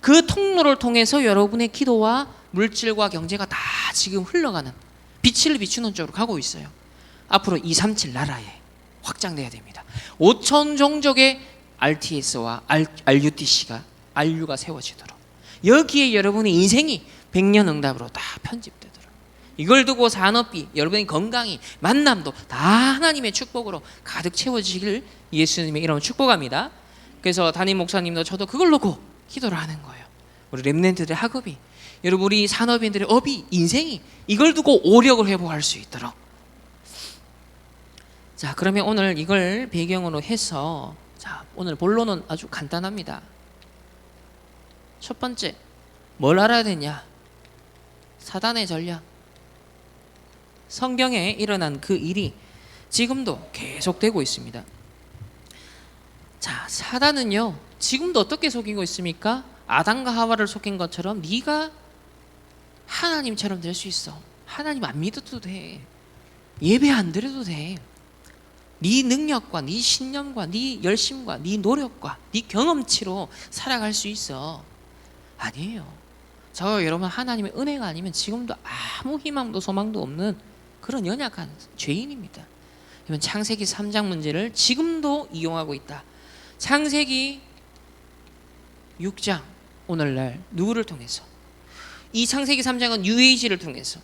그 통로를 통해서 여러분의 기도와 물질과 경제가 다 지금 흘러가는, 빛을 비추는 쪽으로 가고 있어요. 앞으로 237 나라에 확장돼야 됩니다. 5천 종족의 RTS와 RU가 세워지도록, 여기에 여러분의 인생이 100년 응답으로 다 편집되도록, 이걸 두고 산업이, 여러분의 건강이, 만남도 다 하나님의 축복으로 가득 채워지길 예수님의 이름으로 축복합니다. 그래서 담임 목사님도 저도 그걸 놓고 기도를 하는 거예요. 우리 렘넌트들의 학업이, 여러분 우리 산업인들의 업이, 인생이 이걸 두고 오력을 회복할 수 있도록. 자, 그러면 오늘 이걸 배경으로 해서 자, 오늘 본론은 아주 간단합니다. 첫 번째, 뭘 알아야 되냐? 사단의 전략. 성경에 일어난 그 일이 지금도 계속되고 있습니다. 자, 사단은요, 지금도 어떻게 속이고 있습니까? 아담과 하와를 속인 것처럼 네가 하나님처럼 될 수 있어. 하나님 안 믿어도 돼. 예배 안 드려도 돼. 네 능력과 네 신념과 네 열심과 네 노력과 네 경험치로 살아갈 수 있어. 아니에요. 저 여러분, 하나님의 은혜가 아니면 지금도 아무 희망도 소망도 없는 그런 연약한 죄인입니다. 그러면 창세기 3장 문제를 지금도 이용하고 있다. 창세기 6장 오늘날 누구를 통해서? 이 창세기 3장은 뉴에이지를 통해서,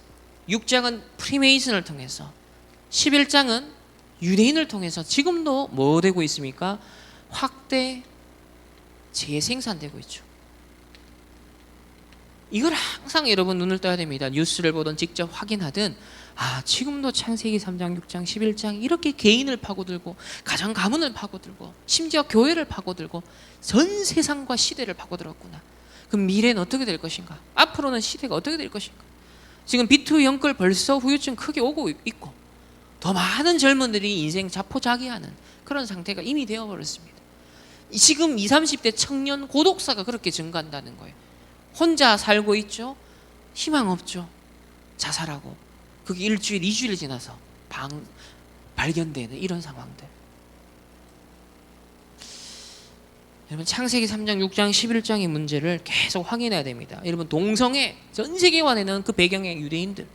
6장은 프리메이슨을 통해서, 11장은 유대인을 통해서 지금도 뭐 되고 있습니까? 확대 재생산되고 있죠. 이걸 항상 여러분 눈을 떠야 됩니다. 뉴스를 보든 직접 확인하든 지금도 창세기 3장, 6장, 11장 이렇게 개인을 파고들고 가정 가문을 파고들고 심지어 교회를 파고들고 전 세상과 시대를 파고들었구나. 그럼 미래는 어떻게 될 것인가? 앞으로는 시대가 어떻게 될 것인가? 지금 비투 영끌 벌써 후유증 크게 오고 있고 더 많은 젊은들이 인생 자포자기하는 그런 상태가 이미 되어버렸습니다. 지금 20, 30대 청년 고독사가 그렇게 증가한다는 거예요. 혼자 살고 있죠. 희망 없죠. 자살하고 그게 일주일, 2주일 지나서 발견되는 이런 상황들. 여러분, 창세기 3장, 6장, 11장의 문제를 계속 확인해야 됩니다. 여러분, 동성애 전 세계화되는 그 배경의 유대인들,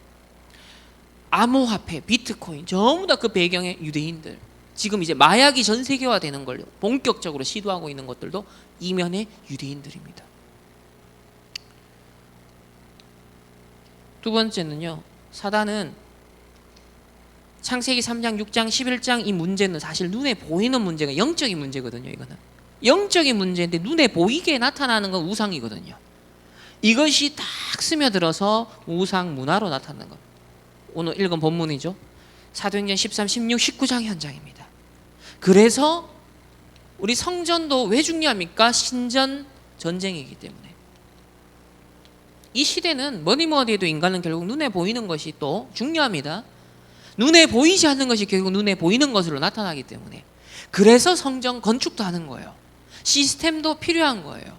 암호화폐, 비트코인 전부 다 그 배경의 유대인들, 지금 이제 마약이 전 세계화되는 걸 본격적으로 시도하고 있는 것들도 이면의 유대인들입니다. 두 번째는요, 사단은 창세기 3장, 6장, 11장 이 문제는 사실 눈에 보이는 문제가 영적인 문제거든요. 이거는 영적인 문제인데 눈에 보이게 나타나는 건 우상이거든요. 이것이 딱 스며들어서 우상 문화로 나타나는 것. 오늘 읽은 본문이죠. 사도행전 13, 16, 19장 현장입니다. 그래서 우리 성전도 왜 중요합니까? 신전 전쟁이기 때문에. 이 시대는 뭐니 해도 인간은 결국 눈에 보이는 것이 또 중요합니다. 눈에 보이지 않는 것이 결국 눈에 보이는 것으로 나타나기 때문에 그래서 성전 건축도 하는 거예요. 시스템도 필요한 거예요.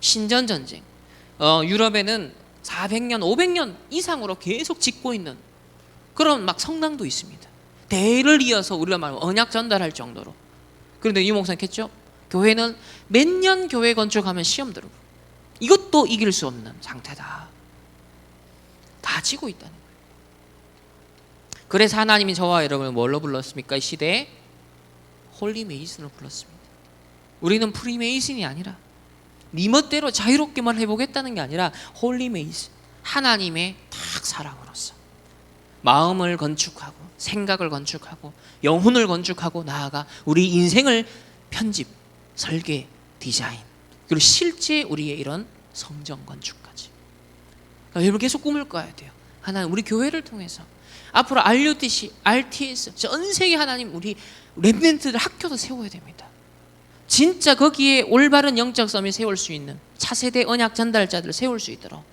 신전 전쟁. 유럽에는 400년, 500년 이상으로 계속 짓고 있는 그런 막 성당도 있습니다. 대를 이어서 우리가 말하면 언약 전달할 정도로. 그런데 이 목사님 했죠? 교회는 몇 년 교회 건축하면 시험 들고 이것도 이길 수 없는 상태다. 다 지고 있다는 거예요. 그래서 하나님이 저와 여러분을 뭘로 불렀습니까? 이 시대에 홀리 메이슨으로 불렀습니다. 우리는 프리메이슨이 아니라 네 멋대로 자유롭게만 해보겠다는 게 아니라 홀리 메이슨, 하나님의 딱 사랑으로서 마음을 건축하고 생각을 건축하고 영혼을 건축하고 나아가 우리 인생을 편집, 설계, 디자인 그리고 실제 우리의 이런 성전 건축까지. 그러니까 여러분 계속 꿈을 꿔야 돼요. 하나님 우리 교회를 통해서 앞으로 RUTC, RTS 전 세계 하나님 우리 렘넌트들 학교도 세워야 됩니다. 진짜 거기에 올바른 영적 섬을 세울 수 있는 차세대 언약 전달자들을 세울 수 있도록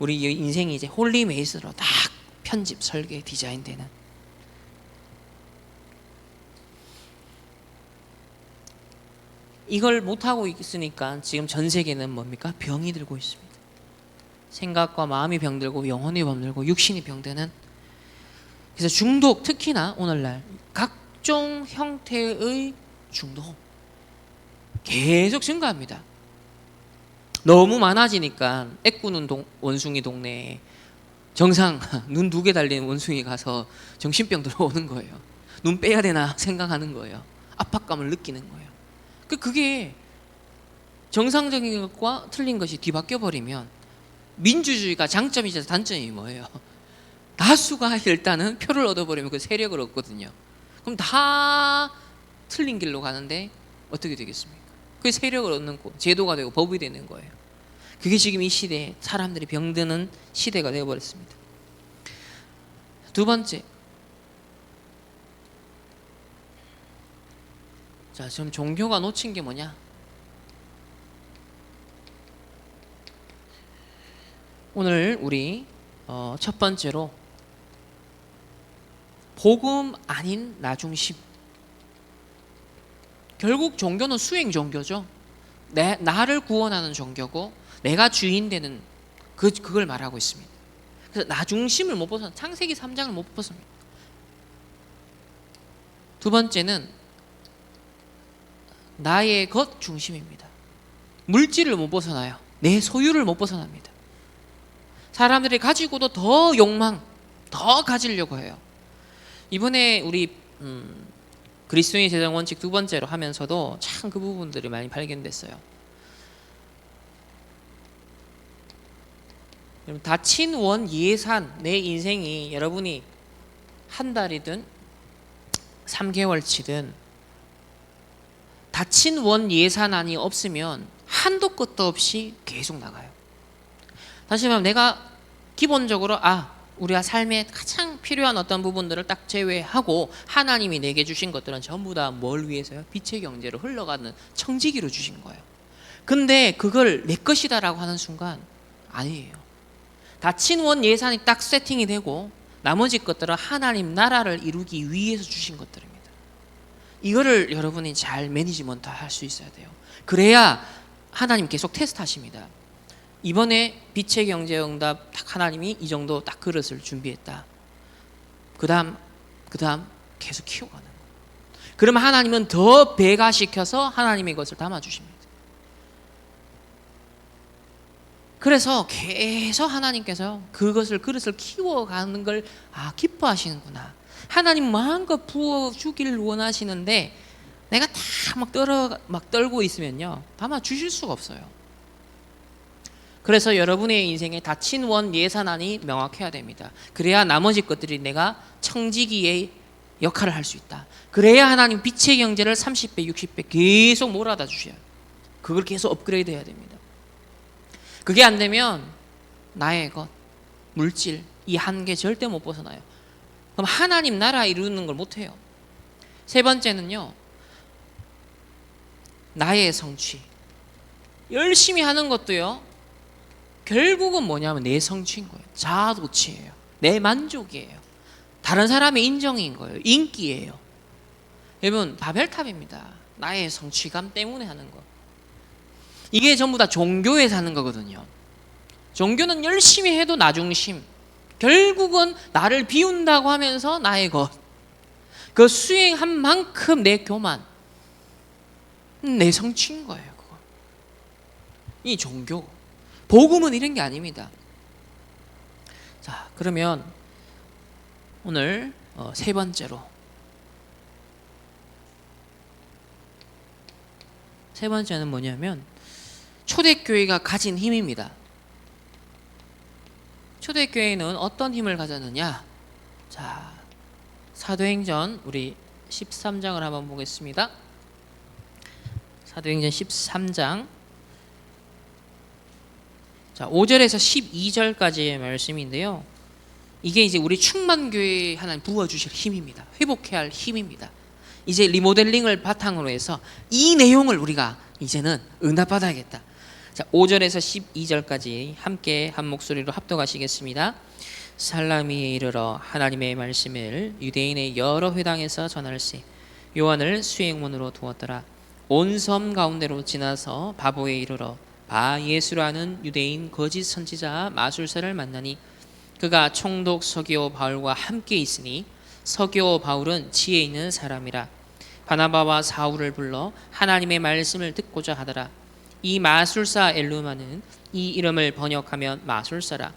우리 인생이 이제 홀리 메이스로 딱 편집, 설계, 디자인되는. 이걸 못하고 있으니까 지금 전 세계는 뭡니까? 병이 들고 있습니다. 생각과 마음이 병들고 영혼이 병들고 육신이 병드는. 그래서 중독, 특히나 오늘날 각종 형태의 중독 계속 증가합니다. 너무 많아지니까 애꾸는 원숭이 동네에 정상 눈 2개 달린 원숭이 가서 정신병 들어오는 거예요. 눈 빼야 되나 생각하는 거예요. 압박감을 느끼는 거예요. 그게 정상적인 것과 틀린 것이 뒤바뀌어 버리면 민주주의가 장점이자 단점이 뭐예요? 다수가 일단은 표를 얻어버리면 그 세력을 얻거든요. 그럼 다 틀린 길로 가는데 어떻게 되겠습니까? 그 세력을 얻는 거, 제도가 되고 법이 되는 거예요. 그게 지금 이 시대에 사람들이 병드는 시대가 되어버렸습니다. 두 번째, 자, 지금 종교가 놓친 게 뭐냐? 오늘 우리 첫 번째로 복음 아닌 나중심. 결국 종교는 수행 종교죠. 나를 구원하는 종교고 내가 주인 되는 그걸 말하고 있습니다. 그래서 나중심을 못 벗어, 창세기 3장을 못 벗습니다. 두 번째는 나의 것 중심입니다. 물질을 못 벗어나요. 내 소유를 못 벗어납니다. 사람들이 가지고도 더 욕망, 더 가지려고 해요. 이번에 우리 그리스도인의 재정 원칙 두 번째로 하면서도 참 그 부분들이 많이 발견됐어요. 다친 원 예산, 내 인생이 여러분이 한 달이든 3개월치든 다친 원 예산안이 없으면 한도 끝도 없이 계속 나가요. 다시 말하면 내가 기본적으로 우리가 삶에 가장 필요한 어떤 부분들을 딱 제외하고 하나님이 내게 주신 것들은 전부 다 뭘 위해서요? 빛의 경제로 흘러가는 청지기로 주신 거예요. 근데 그걸 내 것이다라고 하는 순간 아니에요. 다친 원 예산이 딱 세팅이 되고 나머지 것들은 하나님 나라를 이루기 위해서 주신 것들입니다. 이거를 여러분이 잘 매니지먼트 할 수 있어야 돼요. 그래야 하나님 계속 테스트하십니다. 이번에 빛의 경제 응답 딱 하나님이 이 정도 딱 그릇을 준비했다. 그 다음 계속 키워가는 거예요. 그러면 하나님은 더 배가시켜서 하나님의 것을 담아주십니다. 그래서 계속 하나님께서 그것을 그릇을 키워가는 걸 기뻐하시는구나. 하나님 마음껏 부어주기를 원하시는데 내가 다 막 떨고 있으면요 담아 주실 수가 없어요. 그래서 여러분의 인생에 다친 원 예산안이 명확해야 됩니다. 그래야 나머지 것들이 내가 청지기의 역할을 할 수 있다. 그래야 하나님 빛의 경제를 30배, 60배 계속 몰아다 주셔요. 그걸 계속 업그레이드 해야 됩니다. 그게 안 되면 나의 것, 물질, 이 한계 절대 못 벗어나요. 그럼 하나님 나라 이루는 걸 못해요. 세 번째는요, 나의 성취. 열심히 하는 것도요, 결국은 뭐냐면 내 성취인 거예요. 자아도취예요. 내 만족이에요. 다른 사람의 인정인 거예요. 인기예요. 여러분, 바벨탑입니다. 나의 성취감 때문에 하는 거. 이게 전부 다 종교에 사는 거거든요. 종교는 열심히 해도 나중심. 결국은 나를 비운다고 하면서 나의 것. 그 수행한 만큼 내 교만. 내 성취인 거예요. 그거. 이 종교. 복음은 이런 게 아닙니다. 자, 그러면 오늘 세 번째로 세 번째는 뭐냐면 초대교회가 가진 힘입니다. 초대교회는 어떤 힘을 가졌느냐? 자, 사도행전 우리 13장을 한번 보겠습니다. 사도행전 13장 자, 5절에서 12절까지의 말씀인데요. 이게 이제 우리 충만교회에 하나님 부어주실 힘입니다. 회복해야 할 힘입니다. 이제 리모델링을 바탕으로 해서 이 내용을 우리가 이제는 응답받아야겠다. 자, 5절에서 12절까지 함께 한 목소리로 합독하시겠습니다. 살라미에 이르러 하나님의 말씀을 유대인의 여러 회당에서 전할세. 요한을 수행원으로 두었더라. 온 섬 가운데로 지나서 바보에 이르러 바 예수라는 유대인 거짓 선지자 마술사를 만나니 그가 총독 서기오 바울과 함께 있으니 서기오 바울은 지혜 있는 사람이라. 바나바와 사울을 불러 하나님의 말씀을 듣고자 하더라. 이 마술사 엘루마는 이 이름을 번역하면 마술사라.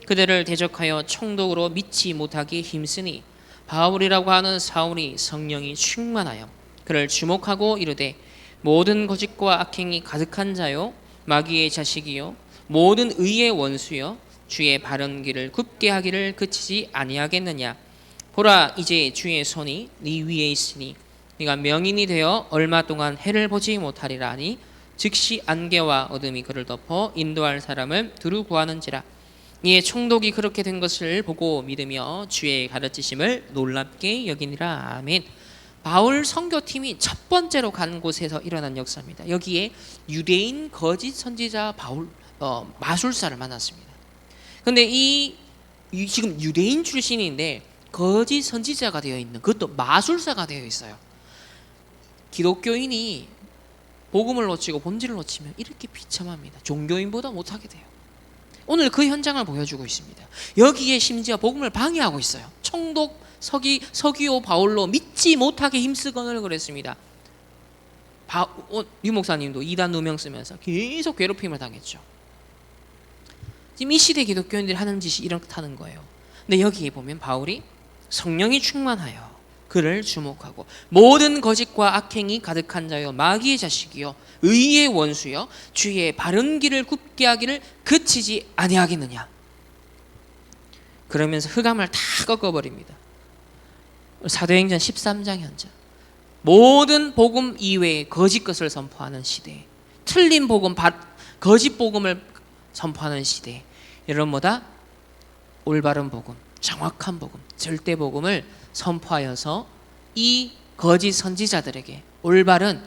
그들을 대적하여 총독으로 믿지 못하게 힘쓰니 바울이라고 하는 사울이 성령이 충만하여 그를 주목하고 이르되 모든 거짓과 악행이 가득한 자요 마귀의 자식이요 모든 의의 원수요 주의 바른 길을 굽게 하기를 그치지 아니하겠느냐. 보라, 이제 주의 손이 네 위에 있으니 네가 명인이 되어 얼마 동안 해를 보지 못하리라 하니 즉시 안개와 어둠이 그를 덮어 인도할 사람을 두루 구하는지라. 이에 총독이 그렇게 된 것을 보고 믿으며 주의 가르치심을 놀랍게 여기니라. 아멘. 바울 선교팀이 첫 번째로 간 곳에서 일어난 역사입니다. 여기에 유대인 거짓 선지자 바울 마술사를 만났습니다. 근데 지금 유대인 출신인데 거짓 선지자가 되어 있는, 그것도 마술사가 되어 있어요. 기독교인이 복음을 놓치고 본질을 놓치면 이렇게 비참합니다. 종교인보다 못하게 돼요. 오늘 그 현장을 보여주고 있습니다. 여기에 심지어 복음을 방해하고 있어요. 총독 서기오 바울로 믿지 못하게 힘쓰건을 그랬습니다. 유 목사님도 이단 누명 쓰면서 계속 괴롭힘을 당했죠. 지금 이 시대 기독교인들이 하는 짓이 이렇다는 거예요. 근데 여기에 보면 바울이 성령이 충만하여 그를 주목하고 모든 거짓과 악행이 가득한 자여 마귀의 자식이요 의의 원수여 주의 바른 길을 굽게 하기를 그치지 아니하겠느냐. 그러면서 흑암을 다 꺾어버립니다. 사도행전 13장 현장, 모든 복음 이외에 거짓 것을 선포하는 시대, 틀린 복음, 거짓 복음을 선포하는 시대, 여러분 뭐다? 올바른 복음, 정확한 복음, 절대 복음을 선포하여서 이 거짓 선지자들에게 올바른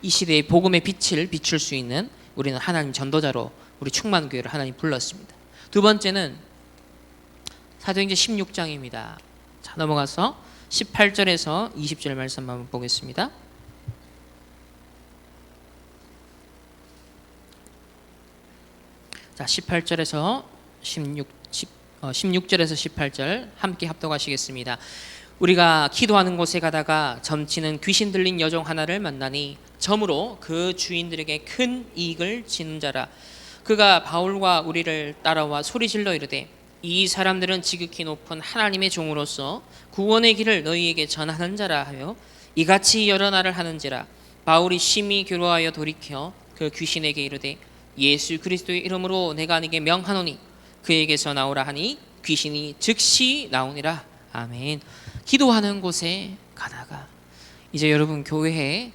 이 시대의 복음의 빛을 비출 수 있는 우리는 하나님 전도자로 우리 충만교회를 하나님 불렀습니다. 두 번째는 사도행전 16장입니다. 자, 넘어가서 18절에서 20절 말씀 한번 보겠습니다. 자, 18절에서 16절에서 18절 함께 합독하시겠습니다. 우리가 기도하는 곳에 가다가 점치는 귀신 들린 여종 하나를 만나니 점으로 그 주인들에게 큰 이익을 지는 자라. 그가 바울과 우리를 따라와 소리질러 이르되 이 사람들은 지극히 높은 하나님의 종으로서 구원의 길을 너희에게 전하는 자라 하여 이같이 여러 날을 하는지라. 바울이 심히 괴로워하여 돌이켜 그 귀신에게 이르되 예수 그리스도의 이름으로 내가 네게 명하노니 그에게서 나오라 하니 귀신이 즉시 나오니라. 아멘. 기도하는 곳에 가다가 이제 여러분 교회에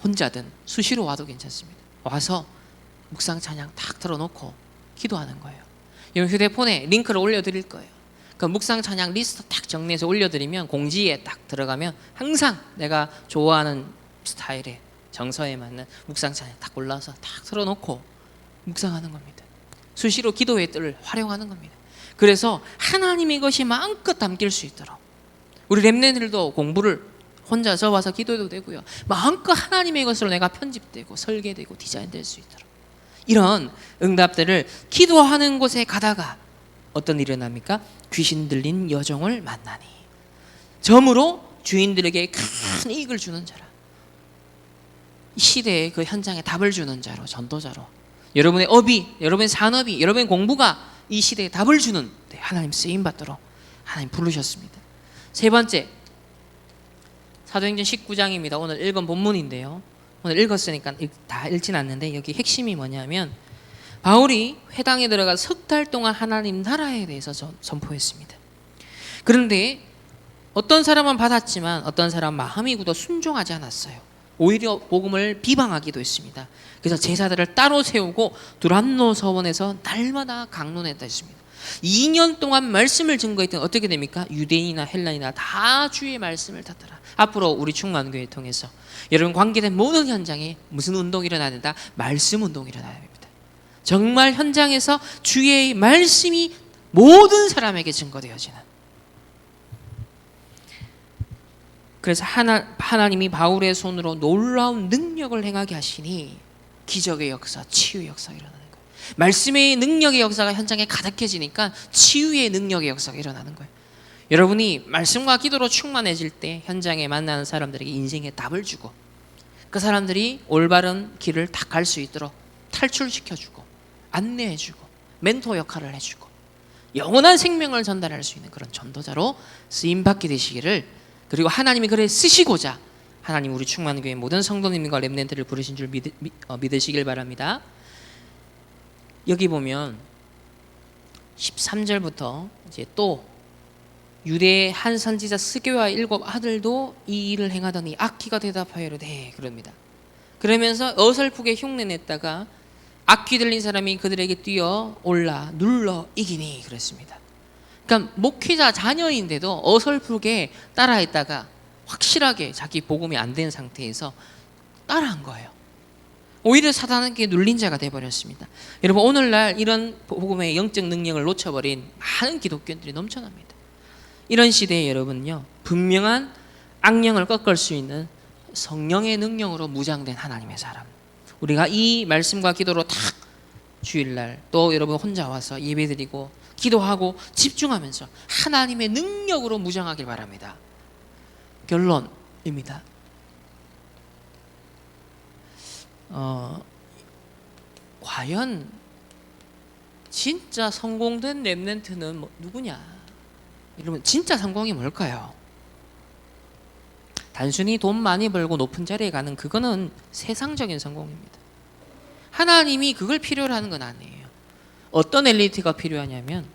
혼자든 수시로 와도 괜찮습니다. 와서 묵상 찬양 딱 틀어놓고 기도하는 거예요. 여러분 휴대폰에 링크를 올려드릴 거예요. 그 묵상 찬양 리스트 딱 정리해서 올려드리면 공지에 딱 들어가면 항상 내가 좋아하는 스타일의 정서에 맞는 묵상 찬양 딱 올라서 딱 틀어놓고 묵상하는 겁니다. 수시로 기도의 뜰을 활용하는 겁니다. 그래서 하나님의 것이 마음껏 담길 수 있도록 우리 렘넌트들도 공부를 혼자서 와서 기도해도 되고요. 마음껏 하나님의 것으로 내가 편집되고 설계되고 디자인될 수 있도록 이런 응답들을 기도하는 곳에 가다가 어떤 일이 일어납니까? 귀신 들린 여종을 만나니 점으로 주인들에게 큰 이익을 주는 자라. 이 시대의 그 현장에 답을 주는 자로, 전도자로 여러분의 업이, 여러분의 산업이, 여러분의 공부가 이 시대에 답을 주는 하나님 쓰임받도록 하나님 부르셨습니다. 세 번째, 사도행전 19장입니다. 오늘 읽은 본문인데요. 오늘 읽었으니까 다 읽진 않는데 여기 핵심이 뭐냐면 바울이 회당에 들어가 석 달 동안 하나님 나라에 대해서 선포했습니다. 그런데 어떤 사람은 받았지만 어떤 사람은 마음이 굳어 순종하지 않았어요. 오히려 복음을 비방하기도 했습니다. 그래서 제사들을 따로 세우고 두란노 서원에서 날마다 강론했다 했습니다. 2년 동안 말씀을 증거했더니 어떻게 됩니까? 유대인이나 헬라인이나 다 주의 말씀을 듣더라. 앞으로 우리 충만교회 통해서 여러분 관계된 모든 현장에 무슨 운동이 일어나야 된다? 말씀 운동이 일어나야 됩니다. 정말 현장에서 주의 말씀이 모든 사람에게 증거되어지는. 그래서 하나님이 바울의 손으로 놀라운 능력을 행하게 하시니 기적의 역사, 치유의 역사가 일어나는 거예요. 말씀의 능력의 역사가 현장에 가득해지니까 치유의 능력의 역사가 일어나는 거예요. 여러분이 말씀과 기도로 충만해질 때 현장에 만나는 사람들에게 인생의 답을 주고 그 사람들이 올바른 길을 다 갈 수 있도록 탈출시켜주고 안내해주고 멘토 역할을 해주고 영원한 생명을 전달할 수 있는 그런 전도자로 쓰임받게 되시기를, 그리고 하나님이 그래 쓰시고자 하나님 우리 충만교회 모든 성도님과 렘넌트를 부르신 줄 믿으시길 바랍니다. 여기 보면 13절부터 이제 또 유대의 한 선지자 스게와 7 아들도 이 일을 행하더니 악귀가 대답하여 이르되 그럽니다. 그러면서 어설프게 흉내냈다가 악귀 들린 사람이 그들에게 뛰어 올라 눌러 이기니 그랬습니다. 그러니까 목회자 자녀인데도 어설프게 따라했다가 확실하게 자기 복음이 안 된 상태에서 따라한 거예요. 오히려 사단에게 눌린 자가 되어버렸습니다. 여러분, 오늘날 이런 복음의 영적 능력을 놓쳐버린 많은 기독교인들이 넘쳐납니다. 이런 시대에 여러분요, 분명한 악령을 꺾을 수 있는 성령의 능력으로 무장된 하나님의 사람, 우리가 이 말씀과 기도로 딱 주일날 또 여러분 혼자 와서 예배드리고 기도하고 집중하면서 하나님의 능력으로 무장하길 바랍니다. 결론입니다. 과연 진짜 성공된 렘넌트는 누구냐? 여러분, 진짜 성공이 뭘까요? 단순히 돈 많이 벌고 높은 자리에 가는 그거는 세상적인 성공입니다. 하나님이 그걸 필요로 하는 건 아니에요. 어떤 엘리트가 필요하냐면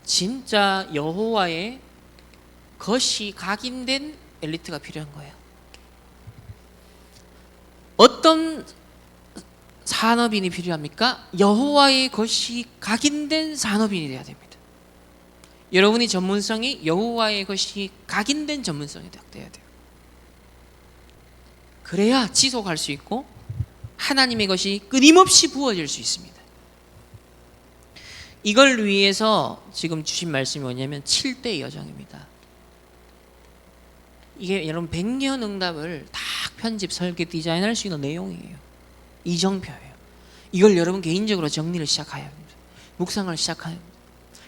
진짜 여호와의 것이 각인된 엘리트가 필요한 거예요. 어떤 산업인이 필요합니까? 여호와의 것이 각인된 산업인이 되어야 됩니다. 여러분이 전문성이 여호와의 것이 각인된 전문성이 돼야 돼요. 그래야 지속할 수 있고 하나님의 것이 끊임없이 부어질 수 있습니다. 이걸 위해서 지금 주신 말씀이 뭐냐면 7대 여정입니다. 이게 여러분 100년 응답을 다 편집, 설계, 디자인할 수 있는 내용이에요. 이정표예요. 이걸 여러분 개인적으로 정리를 시작해야 합니다. 묵상을 시작해야 합니다.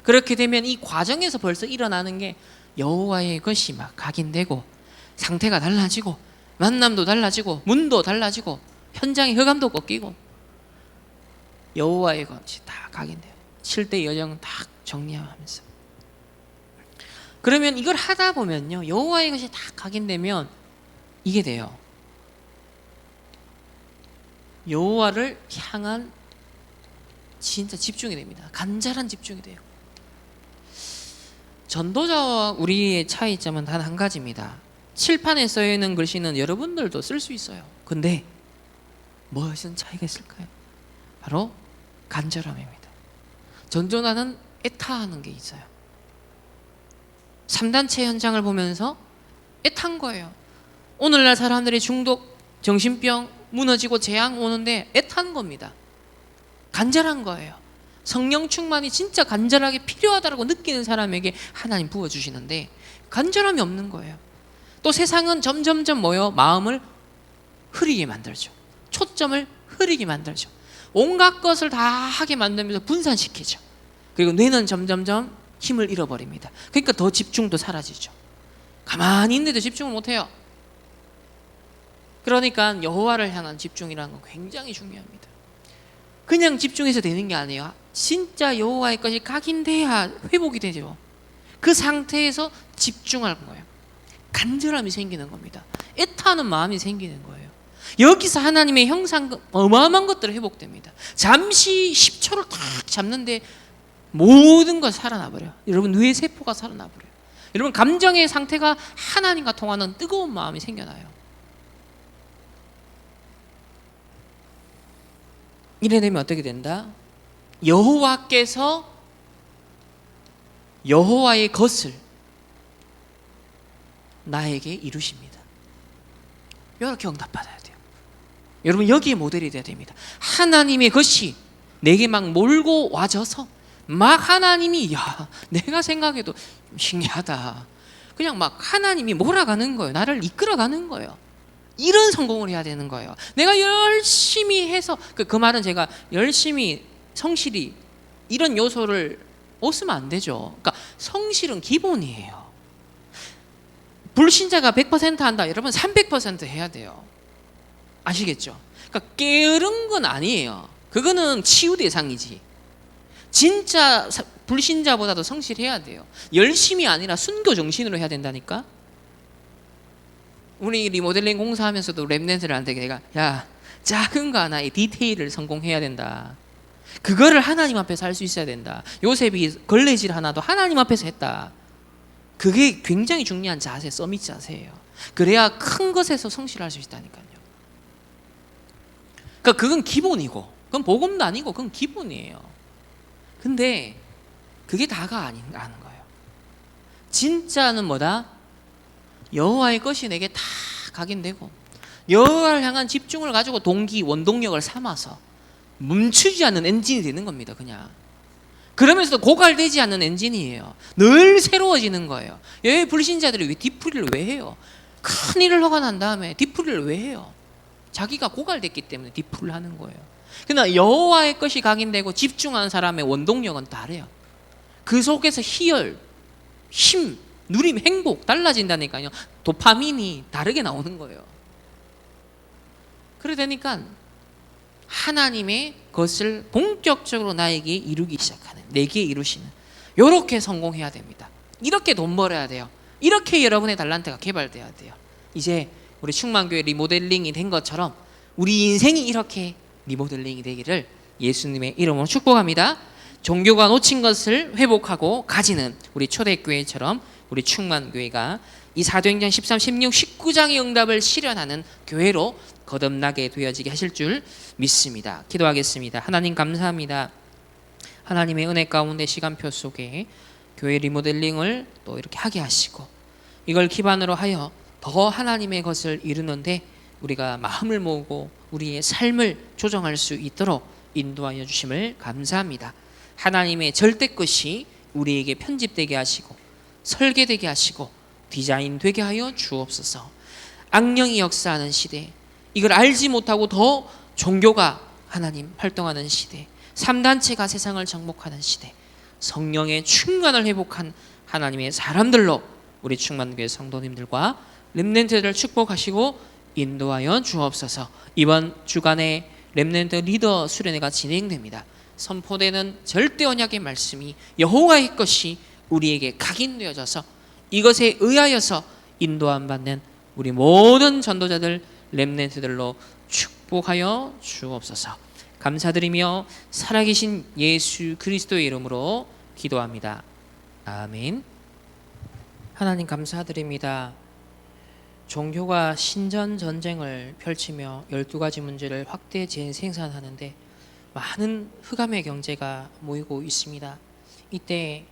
그렇게 되면 이 과정에서 벌써 일어나는 게 여호와의 것이 막 각인되고 상태가 달라지고 만남도 달라지고 문도 달라지고 현장의 흑암도 꺾이고 여호와의 것이 다 각인돼요. 7대 여정 딱 정리하면서. 그러면 이걸 하다 보면요, 여호와의 것이 다 각인되면 이게 돼요. 여호와를 향한 진짜 집중이 됩니다. 간절한 집중이 돼요. 전도자와 우리의 차이점은 단 한 가지입니다. 칠판에 써있는 글씨는 여러분들도 쓸 수 있어요. 근데 무엇은 차이가 있을까요? 바로 간절함입니다. 전도자는 애타하는 게 있어요. 3단체 현장을 보면서 애탄 거예요. 오늘날 사람들이 중독, 정신병, 무너지고 재앙 오는데 애탄 겁니다. 간절한 거예요. 성령 충만이 진짜 간절하게 필요하다고 느끼는 사람에게 하나님 부어주시는데 간절함이 없는 거예요. 또 세상은 점점점 마음을 흐리게 만들죠. 초점을 흐리게 만들죠. 온갖 것을 다 하게 만들면서 분산시키죠. 그리고 뇌는 점점점 힘을 잃어버립니다. 그러니까 더 집중도 사라지죠. 가만히 있는데도 집중을 못해요. 그러니까 여호와를 향한 집중이라는 건 굉장히 중요합니다. 그냥 집중해서 되는 게 아니에요. 진짜 여호와의 것이 각인돼야 회복이 되죠. 그 상태에서 집중할 거예요. 간절함이 생기는 겁니다. 애타는 마음이 생기는 거예요. 여기서 하나님의 형상, 어마어마한 것들이 회복됩니다. 잠시 10초를 딱 잡는데 모든 것 살아나 버려요. 여러분, 뇌 세포가 살아나 버려요. 여러분, 감정의 상태가 하나님과 통하는 뜨거운 마음이 생겨나요. 이래 되면 어떻게 된다? 여호와께서 여호와의 것을 나에게 이루십니다. 이렇게 응답받아야 돼요. 여러분, 여기에 모델이 돼야 됩니다. 하나님의 것이 내게 막 몰고 와져서 막 하나님이, 야, 내가 생각해도 신기하다. 그냥 막 하나님이 몰아가는 거예요. 나를 이끌어가는 거예요. 이런 성공을 해야 되는 거예요. 내가 열심히 해서, 그 말은 제가 열심히, 성실히 이런 요소를 없으면 안 되죠. 그러니까 성실은 기본이에요. 불신자가 100% 한다. 여러분 300% 해야 돼요. 아시겠죠? 그러니까 게으른 건 아니에요. 그거는 치유 대상이지. 진짜 불신자보다도 성실해야 돼요. 열심이 아니라 순교 정신으로 해야 된다니까. 우리 리모델링 공사하면서도 랩넨트들한테 내가, 야, 작은 거 하나의 디테일을 성공해야 된다. 그거를 하나님 앞에서 할 수 있어야 된다. 요셉이 걸레질 하나도 하나님 앞에서 했다. 그게 굉장히 중요한 자세, 서밋 자세예요. 그래야 큰 것에서 성실할 수 있다니까요. 그러니까 그건 기본이고, 그건 복음도 아니고 그건 기본이에요. 근데 그게 다가 아닌 거예요. 진짜는 뭐다? 여호와의 것이 내게 다 각인되고 여호와를 향한 집중을 가지고 원동력을 삼아서 멈추지 않는 엔진이 되는 겁니다. 그냥 그러면서도 고갈되지 않는 엔진이에요. 늘 새로워지는 거예요. 왜 불신자들이 왜 뒤풀이를 왜 해요? 큰 일을 하고 난 다음에 뒤풀이를 왜 해요? 자기가 고갈됐기 때문에 뒤풀이를 하는 거예요. 그러나 여호와의 것이 각인되고 집중하는 사람의 원동력은 다르요. 그 속에서 희열, 힘, 누림, 행복 달라진다니까요. 도파민이 다르게 나오는 거예요. 그래 되니까 하나님의 것을 본격적으로 나에게 이루기 시작하는, 내게 이루시는, 이렇게 성공해야 됩니다. 이렇게 돈 벌어야 돼요. 이렇게 여러분의 달란트가 개발돼야 돼요. 이제 우리 충만교회 리모델링이 된 것처럼 우리 인생이 이렇게 리모델링이 되기를 예수님의 이름으로 축복합니다. 종교가 놓친 것을 회복하고 가지는 우리 초대교회처럼 우리 충만교회가 이 사도행전 13, 16, 19장의 응답을 실현하는 교회로 거듭나게 되어지게 하실 줄 믿습니다. 기도하겠습니다. 하나님 감사합니다. 하나님의 은혜 가운데 시간표 속에 교회 리모델링을 또 이렇게 하게 하시고 이걸 기반으로 하여 더 하나님의 것을 이루는데 우리가 마음을 모으고 우리의 삶을 조정할 수 있도록 인도하여 주심을 감사합니다. 하나님의 절대 것이 우리에게 편집되게 하시고 설계되게 하시고 디자인되게 하여 주옵소서. 악령이 역사하는 시대, 이걸 알지 못하고 더 종교가 하나님 활동하는 시대, 3단체가 세상을 정복하는 시대, 성령의 충만을 회복한 하나님의 사람들로 우리 충만교회 성도님들과 렘넌트들을 축복하시고 인도하여 주옵소서. 이번 주간에 렘넌트 리더 수련회가 진행됩니다. 선포되는 절대 언약의 말씀이 여호와의 것이 우리에게 각인되어져서 이것에 의하여서 인도함 받는 우리 모든 전도자들 렘넌트들로 축복하여 주옵소서. 감사드리며 살아계신 예수 그리스도의 이름으로 기도합니다. 아멘. 하나님 감사드립니다. 종교가 신전 전쟁을 펼치며 12가지 문제를 확대 재생산하는데 많은 흑암의 경제가 모이고 있습니다. 이때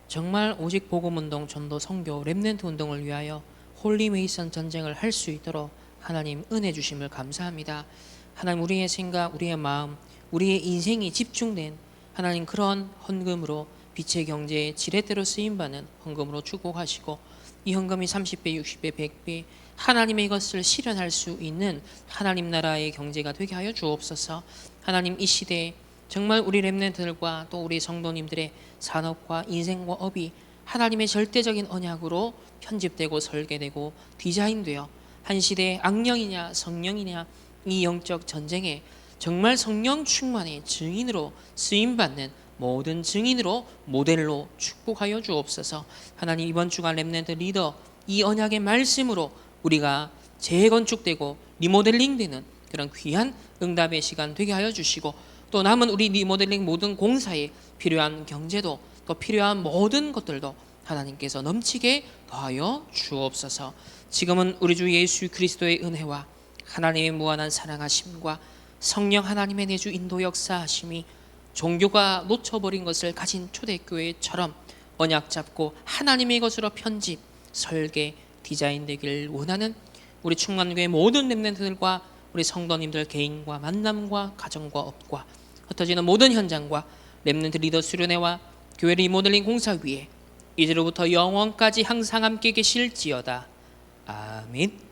정말 오직 복음운동, 전도, 선교, 렘넌트 운동을 위하여 홀리메이선 전쟁을 할 수 있도록 하나님 은혜 주심을 감사합니다. 하나님 우리의 생각, 우리의 마음, 우리의 인생이 집중된 하나님 그런 헌금으로 빛의 경제에 지렛대로 쓰임받는 헌금으로 축복하시고 이 헌금이 30배, 60배, 100배 하나님의 것을 실현할 수 있는 하나님 나라의 경제가 되게 하여 주옵소서. 하나님 이 시대에 정말 우리 렘넌트들과 또 우리 성도님들의 산업과 인생과 업이 하나님의 절대적인 언약으로 편집되고 설계되고 디자인되어 한 시대의 악령이냐 성령이냐 이 영적 전쟁에 정말 성령 충만의 증인으로 쓰임받는 모든 증인으로 모델로 축복하여 주옵소서. 하나님 이번 주간 렘넌트 리더 이 언약의 말씀으로 우리가 재건축되고 리모델링되는 그런 귀한 응답의 시간 되게 하여 주시고 또 남은 우리 리모델링 모든 공사에 필요한 경제도 또 필요한 모든 것들도 하나님께서 넘치게 더하여 주옵소서. 지금은 우리 주 예수 그리스도의 은혜와 하나님의 무한한 사랑하심과 성령 하나님의 내주 인도 역사하심이 종교가 놓쳐버린 것을 가진 초대교회처럼 언약 잡고 하나님의 것으로 편집, 설계, 디자인되길 원하는 우리 충만교회 모든 렘넌트들과 우리 성도님들 개인과 만남과 가정과 업과 흩어지는 모든 현장과 렘넌트 리더 수련회와 교회 리모델링 공사 위에 이제로부터 영원까지 항상 함께 계실지어다. 아멘.